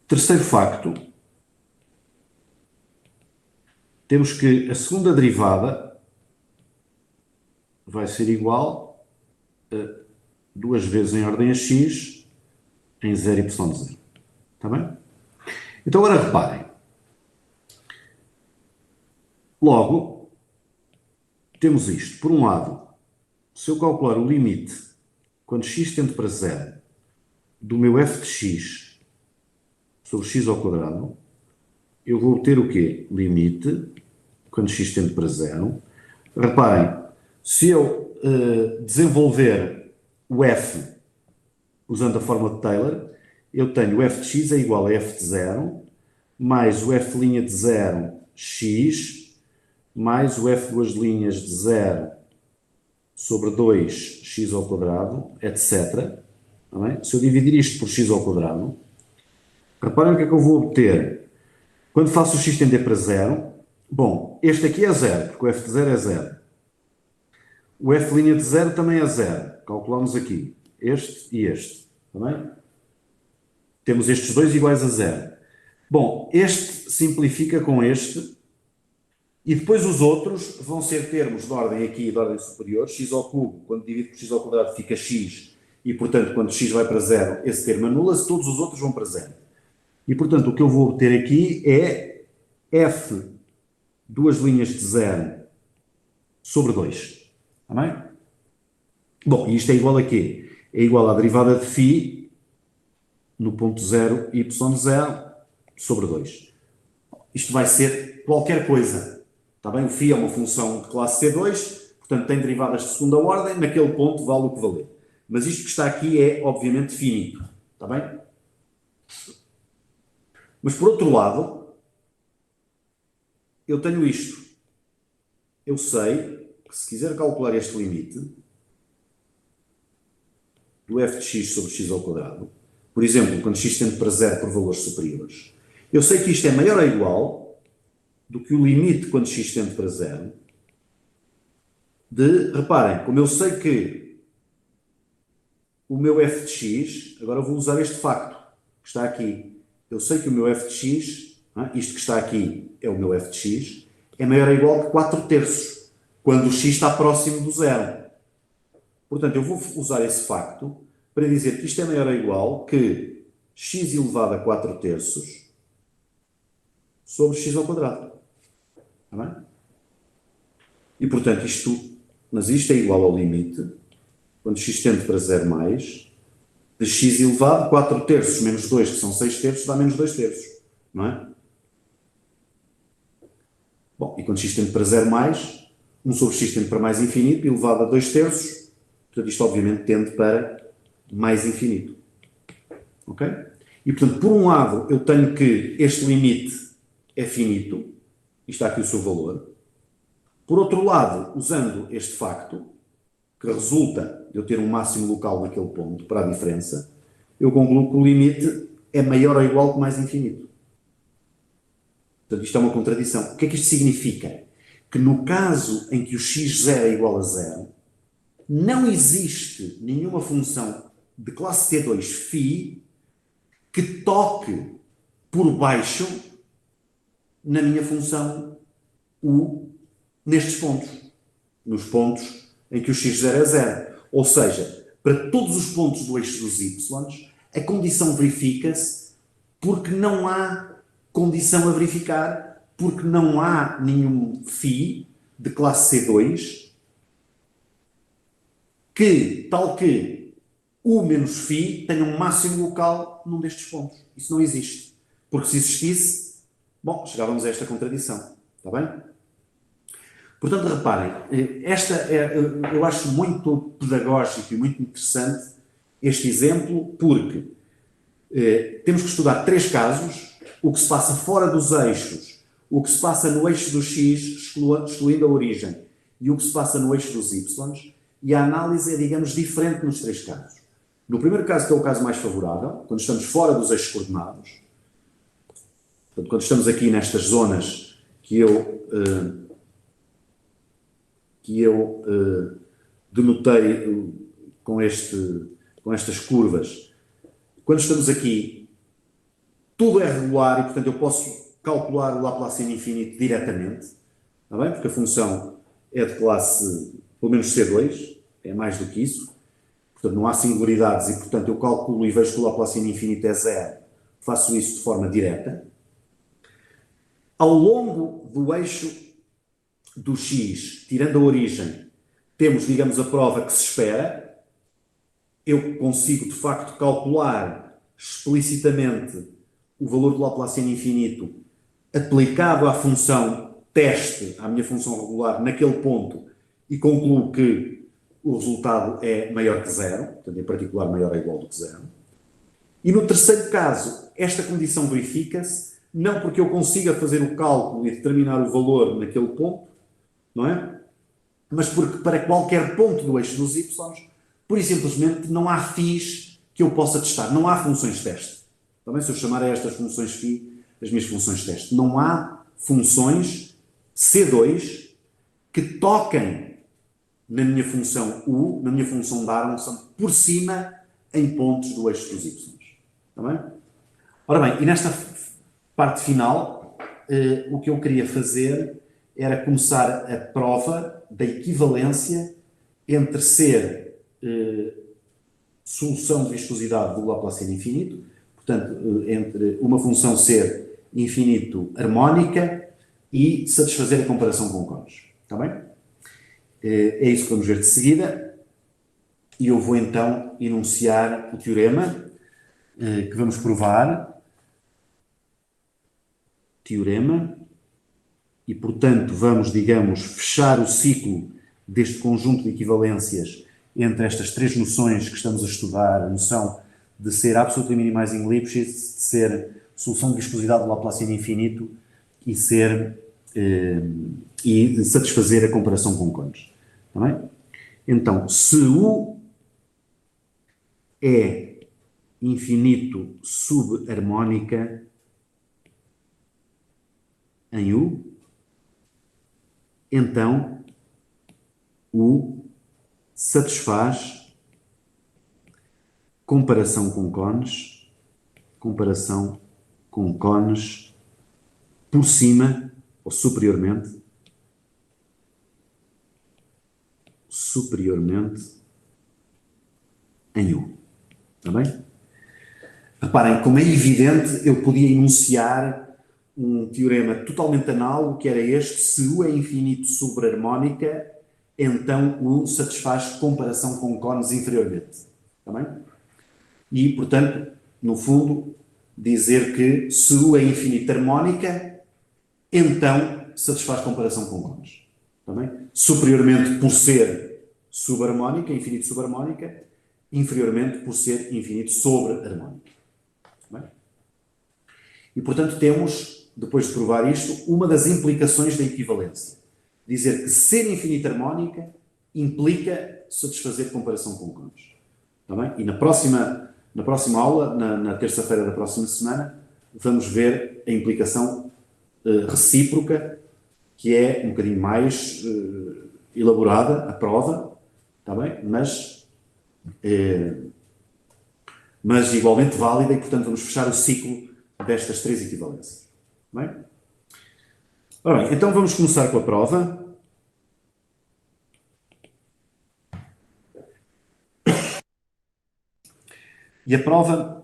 Terceiro facto, temos que a segunda derivada vai ser igual a 2 vezes em ordem a x em 0y0. Está bem? Então agora reparem. Logo, temos isto. Por um lado, se eu calcular o limite quando x tende para zero do meu f de x sobre x ao quadrado, eu vou obter o quê? Limite, quando x tende para zero. Reparem, se eu desenvolver o f usando a fórmula de Taylor, eu tenho o f de x é igual a f de 0 mais o f' de 0 x mais o f duas linhas de 0 sobre 2x ao quadrado, etc. Tá, se eu dividir isto por x ao quadrado, reparem o que é que eu vou obter. Quando faço o x tender para 0, bom, este aqui é 0, porque o f de 0 é 0. O f' de 0 também é 0. Calculamos aqui este e este. Tá bem? Temos estes dois iguais a 0. Bom, este simplifica com este e depois os outros vão ser termos de ordem aqui de ordem superior. X ao cubo, quando divido por x ao quadrado, fica x e, portanto, quando x vai para 0, esse termo anula-se, todos os outros vão para 0. E, portanto, o que eu vou obter aqui é f duas linhas de 0 sobre 2. Está bem? Bom, e isto é igual a quê? É igual à derivada de φ no ponto 0, y0 sobre 2. Isto vai ser qualquer coisa. Está bem? O φ é uma função de classe C2, portanto tem derivadas de segunda ordem, naquele ponto vale o que valer. Mas isto que está aqui é, obviamente, finito. Está bem? Mas, por outro lado, eu tenho isto. Eu sei que se quiser calcular este limite do f de x sobre x ao quadrado, por exemplo, quando x tende para 0 por valores superiores, eu sei que isto é maior ou igual do que o limite quando x tende para 0 de, reparem, como eu sei que o meu f de x, agora vou usar este facto que está aqui, eu sei que o meu f de x, isto que está aqui é o meu f de x, é maior ou igual que 4 terços, quando o x está próximo do zero. Portanto, eu vou usar esse facto para dizer que isto é maior ou igual que x elevado a 4 terços sobre x ao quadrado. Está bem? E, portanto, isto é igual ao limite, quando x tende para 0 mais, de x elevado, 4 terços menos 2, que são 6 terços, dá menos 2 terços. Não é? Bom, e quando x tende para 0 mais, 1 sobre x tende para mais infinito, elevado a 2 terços, portanto, isto obviamente tende para mais infinito. Ok? E, portanto, por um lado, eu tenho que este limite é finito, e está aqui o seu valor. Por outro lado, usando este facto, que resulta de eu ter um máximo local naquele ponto, para a diferença, eu concluo que o limite é maior ou igual que mais infinito. Portanto, isto é uma contradição. O que é que isto significa? Que no caso em que o x0 é igual a 0, não existe nenhuma função de classe T2 φ que toque por baixo na minha função U nestes pontos. Nos pontos em que o x0 é 0. Ou seja, para todos os pontos do eixo dos y, a condição verifica-se porque não há condição a verificar, porque não há nenhum φ de classe C2 que, tal que U menos φ tenha um máximo local num destes pontos. Isso não existe. Porque se existisse, bom, chegávamos a esta contradição. Está bem? Portanto, reparem, eu acho muito pedagógico e muito interessante este exemplo, porque temos que estudar 3 casos, o que se passa fora dos eixos, o que se passa no eixo do x, excluindo a origem, e o que se passa no eixo dos y, e a análise é, digamos, diferente nos 3 casos. No primeiro caso, que é o caso mais favorável, quando estamos fora dos eixos coordenados, Portanto, quando estamos aqui nestas zonas que eu denotei com estas curvas, quando estamos aqui, tudo é regular e, portanto, eu posso calcular o Laplaciano infinito diretamente, está bem? Porque a função é de classe, pelo menos C2, é mais do que isso. Portanto, não há singularidades e, portanto, eu calculo e vejo que o Laplaciano infinito é zero. Faço isso de forma direta. Ao longo do eixo do x, tirando a origem, temos, digamos, a prova que se espera. Eu consigo, de facto, calcular explicitamente o valor do Laplaciano infinito aplicado à função teste, à minha função regular, naquele ponto, e concluo que o resultado é maior que zero, portanto, em particular, maior ou igual do que zero. E no terceiro caso, esta condição verifica-se, não porque eu consiga fazer o cálculo e determinar o valor naquele ponto, não é? Mas porque para qualquer ponto do eixo dos y, pura e simplesmente não há φs que eu possa testar, não há funções de teste. Também se eu chamar a estas funções φ as minhas funções de teste, não há funções C2 que toquem na minha função U, na minha função de Aronson, por cima em pontos do eixo dos y. Está bem? Ora bem, e nesta parte final, o que eu queria fazer era começar a prova da equivalência entre ser solução de viscosidade do Laplaciano infinito, portanto, entre uma função ser infinito harmónica e satisfazer a comparação com cones. Está bem? É isso que vamos ver de seguida. E eu vou então enunciar o teorema que vamos provar. Teorema. E, portanto, vamos, digamos, fechar o ciclo deste conjunto de equivalências entre estas três noções que estamos a estudar, a noção de ser absolutely minimizing Lipschitz, de ser solução de viscosidade do Laplaciano infinito e de satisfazer a comparação com cones. Está bem? Então, se U é infinito subharmónica em U, então U satisfaz comparação com cones por cima ou superiormente em U. Está bem? Reparem, como é evidente, eu podia enunciar um teorema totalmente análogo, que era este: se U é infinito subharmónica, então U satisfaz comparação com cones inferiormente. Está bem? E, portanto, no fundo, dizer que se U é infinito harmónica, então satisfaz comparação com cones. Está bem? Superiormente por ser subharmónica, infinito subharmónica, inferiormente por ser infinito sobre-harmónica. Está bem? E, portanto, temos, depois de provar isto, uma das implicações da equivalência. Dizer que ser infinito harmónica implica satisfazer comparação com cones. Está bem? E na próxima aula, na terça-feira da próxima semana, vamos ver a implicação recíproca, que é um bocadinho mais elaborada, a prova, está bem? Mas igualmente válida e, portanto, vamos fechar o ciclo destas três equivalências. Bem? Ora bem, então vamos começar com a prova. E a prova...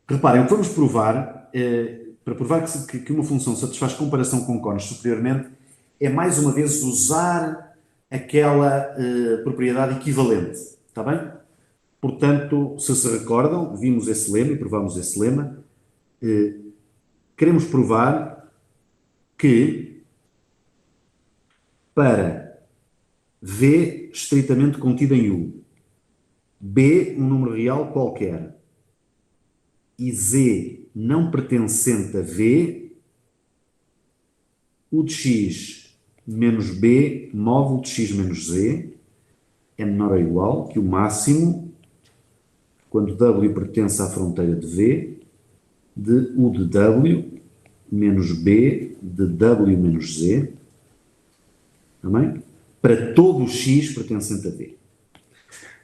reparem, o que vamos provar, para provar que uma função satisfaz comparação com cones superiormente, é mais uma vez usar aquela propriedade equivalente. Está bem? Portanto, se recordam, vimos esse lema e provamos esse lema. Queremos provar que para V estritamente contido em U, B um número real qualquer e Z não pertencente a V, U de x menos B módulo de x menos Z é menor ou igual que o máximo quando W pertence à fronteira de V, de U de W menos B de W menos Z, também, para todo o X pertencente a V.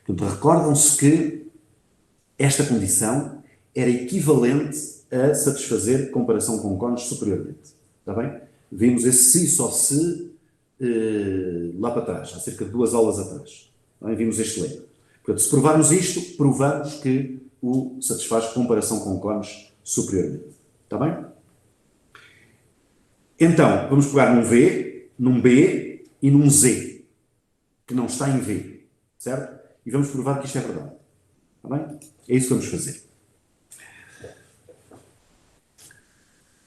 Portanto, recordam-se que esta condição era equivalente a satisfazer comparação com cones superiormente. Está bem? Vimos esse se só se lá para trás, há cerca de 2 aulas atrás. Está bem? Vimos este lema. Portanto, se provarmos isto, provamos que o satisfaz comparação com cones superiormente. Está bem? Então, vamos pegar num V, num B e num Z, que não está em V, certo? E vamos provar que isto é verdade. Está bem? É isso que vamos fazer.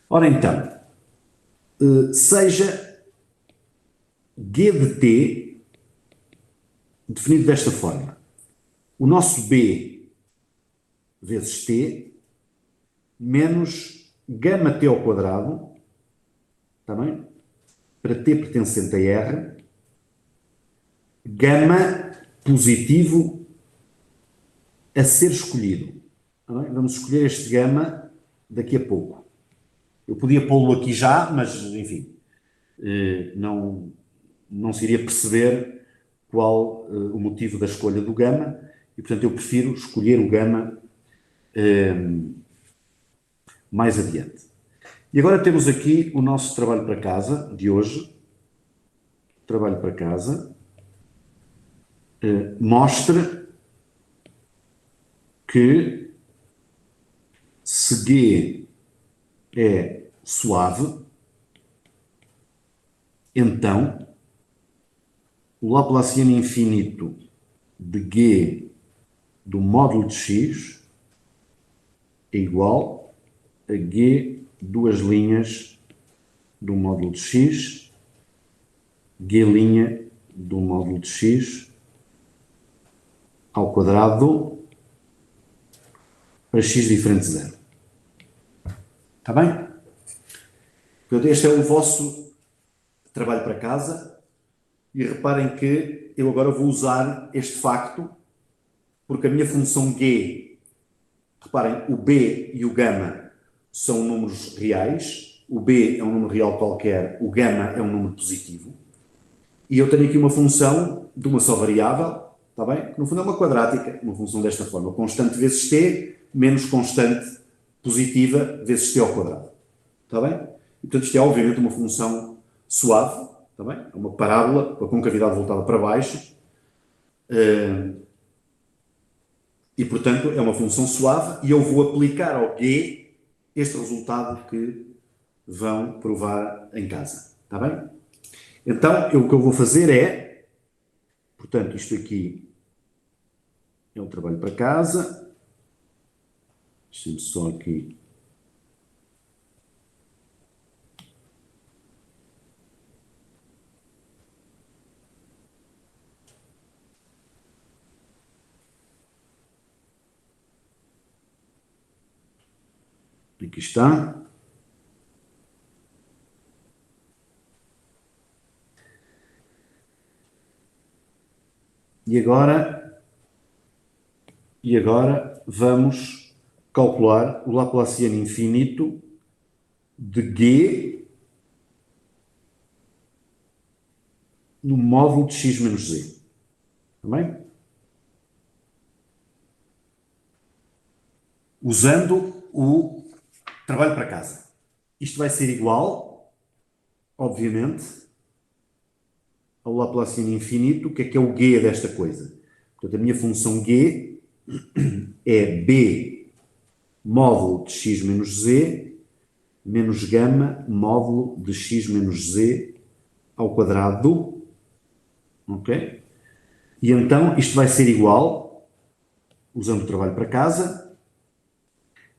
Ora então, seja G de T definido desta forma. O nosso B vezes T menos gama T ao quadrado, está bem? Para T pertencente a R, gama positivo a ser escolhido. Está bem? Vamos escolher este gama daqui a pouco. Eu podia pô-lo aqui já, mas, enfim, não se iria perceber qual o motivo da escolha do gama, e, portanto, eu prefiro escolher o gama mais adiante. E agora temos aqui o nosso trabalho para casa de hoje. Trabalho para casa. Mostra que se G é suave, então o Laplaciano infinito de G do módulo de x é igual a G duas linhas do módulo de x, G' do módulo de x ao quadrado para x diferente de zero. Está bem? Portanto, este é o vosso trabalho para casa e reparem que eu agora vou usar este facto porque a minha função G, reparem, o B e o gama são números reais, o B é um número real qualquer, o gama é um número positivo, e eu tenho aqui uma função de uma só variável, está bem? Que no fundo é uma quadrática, uma função desta forma, constante vezes t menos constante positiva vezes t ao quadrado, está bem? E, portanto, isto é obviamente uma função suave, está bem? É uma parábola com a concavidade voltada para baixo, e, portanto, é uma função suave e eu vou aplicar ao G este resultado que vão provar em casa. Está bem? Então, o que eu vou fazer é, portanto, isto aqui é um trabalho para casa. Deixem-me só aqui. Aqui está. E agora vamos calcular o Laplaciano infinito de G no módulo de x menos z. Está bem? Usando o trabalho para casa. Isto vai ser igual, obviamente, ao Laplaciano infinito. O que é o G desta coisa? Portanto, a minha função G é B módulo de x menos z menos gama módulo de x menos z ao quadrado. Ok? E então isto vai ser igual, usando o trabalho para casa,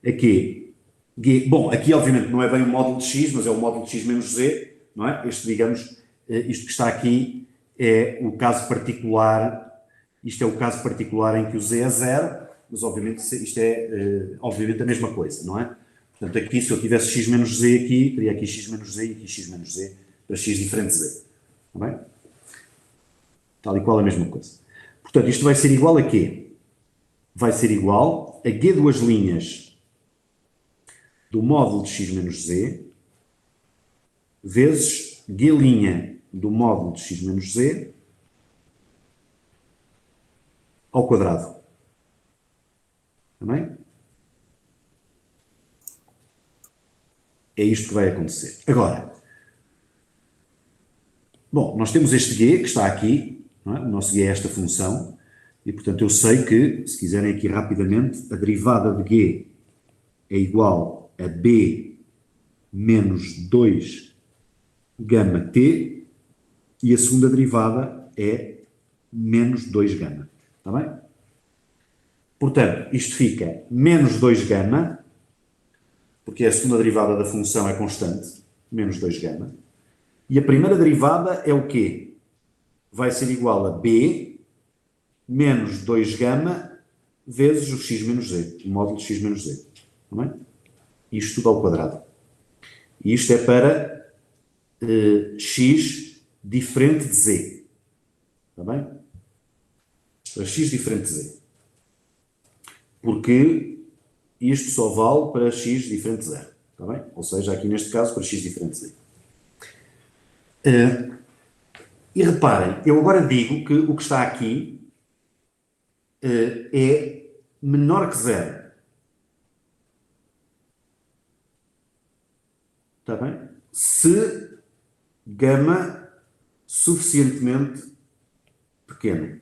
a quê? G. Bom, aqui obviamente não é bem o módulo de x, mas é o módulo de x menos z, não é? Este, digamos, isto que está aqui é o caso particular, isto é o caso particular em que o z é zero, mas obviamente isto é obviamente a mesma coisa, não é? Portanto, aqui se eu tivesse x menos z aqui, teria aqui x menos z e aqui x menos z para x diferente de z. Está bem? Tal e qual a mesma coisa. Portanto, isto vai ser igual a quê? vai ser igual a G duas linhas do módulo de x menos z vezes G' do módulo de x menos z ao quadrado. Também? É isto que vai acontecer. Agora, bom, nós temos este g que está aqui, não é? O nosso g é esta função, e portanto eu sei que, se quiserem aqui rapidamente, a derivada de g é igual a b menos 2 gama t, e a segunda derivada é menos 2 gama. Está bem? Portanto, isto fica menos 2 gama, porque a segunda derivada da função é constante, menos 2 gama. E a primeira derivada é o quê? Vai ser igual a b menos 2 gama vezes o x menos z, o módulo de x menos z. Está bem? Isto tudo ao quadrado. E isto é para x diferente de z. Está bem? Para x diferente de z. Porque isto só vale para x diferente de 0. Está bem? Ou seja, aqui neste caso, para x diferente de z. E reparem, eu agora digo que o que está aqui é menor que 0. Está bem? Se gama suficientemente pequeno.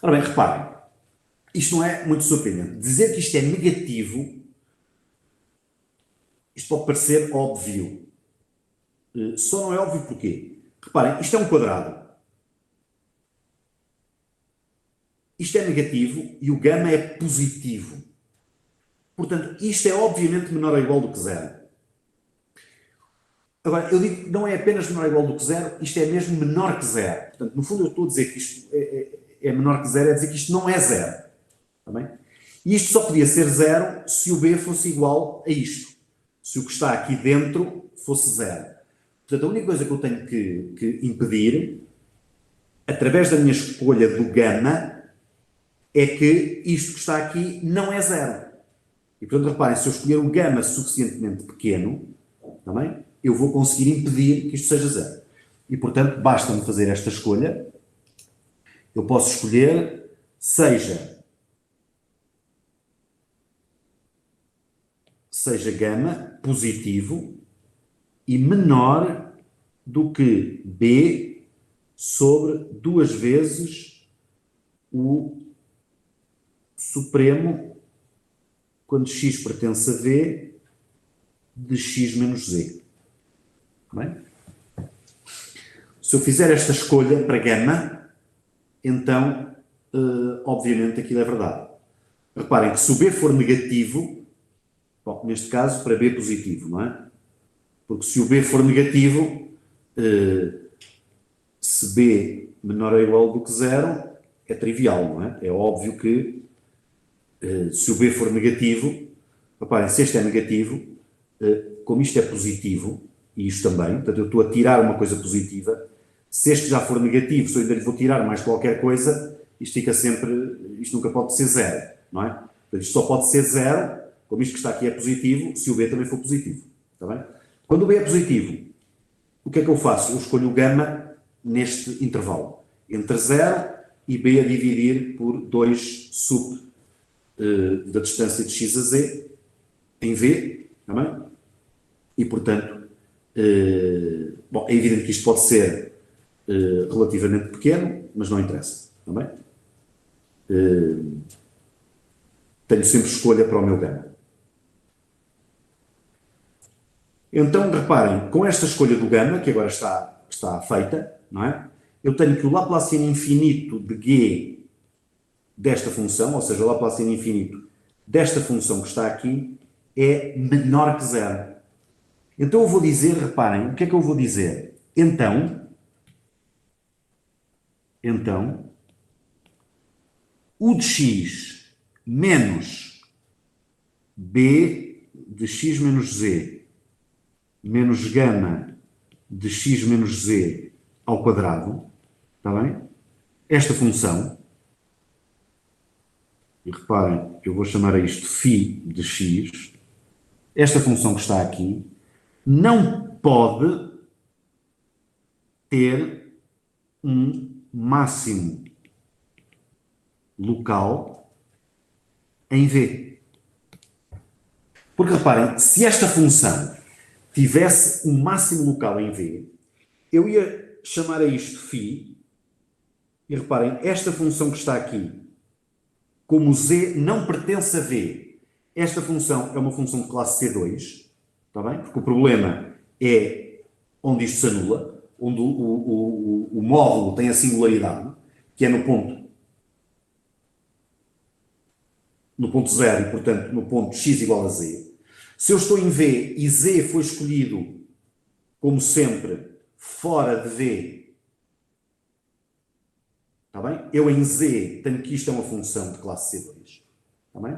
Ora bem, reparem, isto não é muito surpreendente. Dizer que isto é negativo, isto pode parecer óbvio. Só não é óbvio porquê. Reparem, isto é um quadrado. Isto é negativo e o gama é positivo. Portanto, isto é obviamente menor ou igual do que 0. Agora, eu digo que não é apenas menor ou igual do que 0, isto é mesmo menor que 0. Portanto, no fundo eu estou a dizer que isto é menor que 0, é dizer que isto não é 0. Está bem? E isto só podia ser 0 se o b fosse igual a isto. Se o que está aqui dentro fosse 0. Portanto, a única coisa que eu tenho que impedir, através da minha escolha do gama, é que isto que está aqui não é 0. E, portanto, reparem, se eu escolher um gama suficientemente pequeno, também, eu vou conseguir impedir que isto seja 0. E, portanto, basta-me fazer esta escolha. Eu posso escolher, seja gama positivo e menor do que b sobre 2 vezes o supremo quando x pertence a v de x menos z. Bem? Se eu fizer esta escolha para gama, então, obviamente, aquilo é verdade. Reparem que se o b for negativo, bom, neste caso, para b positivo, não é? Porque se o b for negativo, se b menor ou igual do que 0, é trivial, não é? É óbvio que, se o b for negativo, reparem, se este é negativo, como isto é positivo, e isto também, portanto, eu estou a tirar uma coisa positiva, se este já for negativo, se eu ainda lhe vou tirar mais qualquer coisa, isto fica sempre, isto nunca pode ser 0, não é? Portanto, isto só pode ser 0, como isto que está aqui é positivo, se o b também for positivo, está bem? Quando o b é positivo, o que é que eu faço? Eu escolho o gama neste intervalo, entre 0 e b a dividir por 2 sub da distância de x a z em v, está bem? E, portanto, bom, é evidente que isto pode ser relativamente pequeno, mas não interessa, está bem? Tenho sempre escolha para o meu gama. Então, reparem, com esta escolha do gama, que agora está feita, não é? Eu tenho que o Laplaciano infinito de g desta função, ou seja, o Laplaciano infinito desta função que está aqui, é menor que 0. Então eu vou dizer, reparem, o que é que eu vou dizer? Então, u de x menos b de x menos z menos gama de x menos z ao quadrado, está bem? Esta função e reparem, eu vou chamar a isto φ de x, esta função que está aqui, não pode ter um máximo local em V. Porque reparem, se esta função tivesse um máximo local em V, eu ia chamar a isto φ, e reparem, esta função que está aqui, como Z não pertence a V, esta função é uma função de classe C2, está bem? Porque o problema é onde isto se anula, onde o módulo tem a singularidade, que é no ponto 0 e, portanto, no ponto x igual a z. Se eu estou em V e z foi escolhido, como sempre, fora de V, está bem? Eu em z tenho que isto é uma função de classe C2, está bem?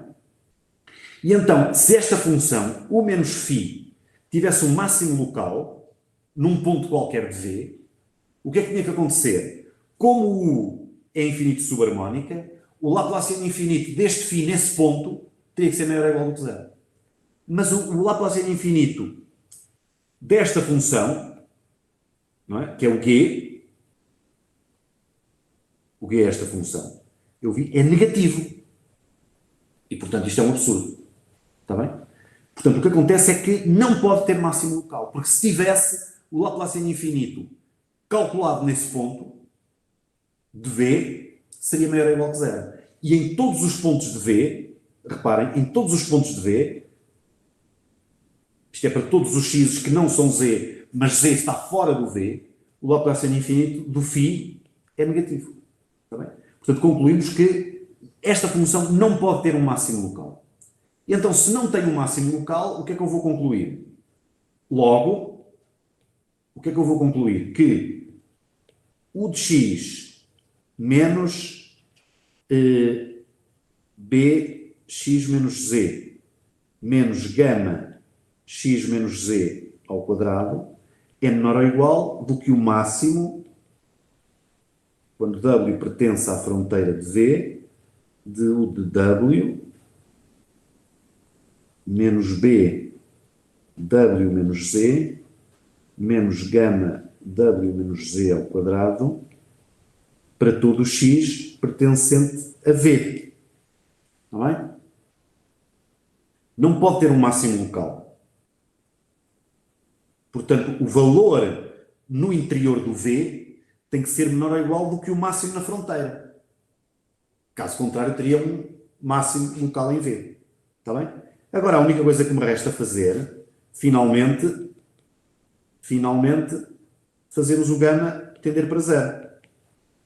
E então, se esta função, u menos φ, tivesse um máximo local, num ponto qualquer de V, o que é que tinha que acontecer? Como o u é infinito subharmónica, o Laplaciano infinito deste φ nesse ponto teria que ser maior ou igual do que zero. Mas o Laplaciano infinito desta função, não é? Que é o G é esta função, eu vi, é negativo. E, portanto, isto é um absurdo. Está bem? Portanto, o que acontece é que não pode ter máximo local, porque se tivesse o Laplaciano infinito calculado nesse ponto de V, seria maior ou igual que zero. E em todos os pontos de V, reparem, em todos os pontos de V, isto é para todos os x's que não são Z, mas Z está fora do V, o Laplaciano infinito do φ é negativo. Está bem? Portanto, concluímos que esta função não pode ter um máximo local. E então, se não tem um máximo local, o que é que eu vou concluir? Logo, o que é que eu vou concluir? Que u de x menos bx menos z menos gama x menos z ao quadrado é menor ou igual do que o máximo, quando w pertence à fronteira de V, de u de w menos b w menos z menos gama w menos z ao quadrado para todo o x pertencente a V. Não é? Não pode ter um máximo local. Portanto, o valor no interior do V tem que ser menor ou igual do que o máximo na fronteira. Caso contrário, teria um máximo local em V. Está bem? Agora, a única coisa que me resta fazer, finalmente, fazermos o gama tender para zero.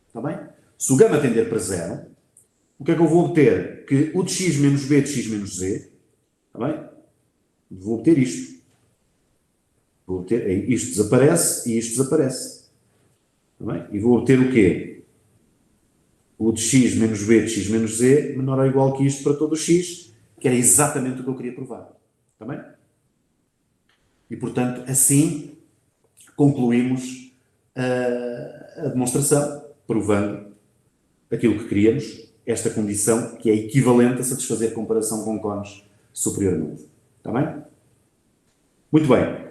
Está bem? Se o gama tender para zero, o que é que eu vou obter? Que u de x menos b de x menos z, está bem? Vou obter isto. Vou obter, isto desaparece e isto desaparece. Está bem? E vou obter o quê? U de x menos b de x menos z menor ou igual que isto para todo o x, que era exatamente o que eu queria provar. Está bem? E, portanto, assim concluímos a demonstração, provando aquilo que queríamos, esta condição que é equivalente a satisfazer comparação com cones superiormente. Está bem? Muito bem.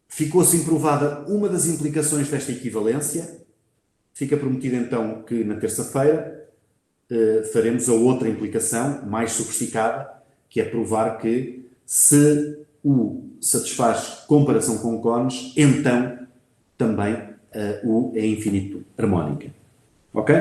Ficou assim provada uma das implicações desta equivalência. Fica prometido então que na terça-feira faremos a outra implicação, mais sofisticada, que é provar que se U satisfaz comparação com cones, então também U é infinito harmónica. Ok?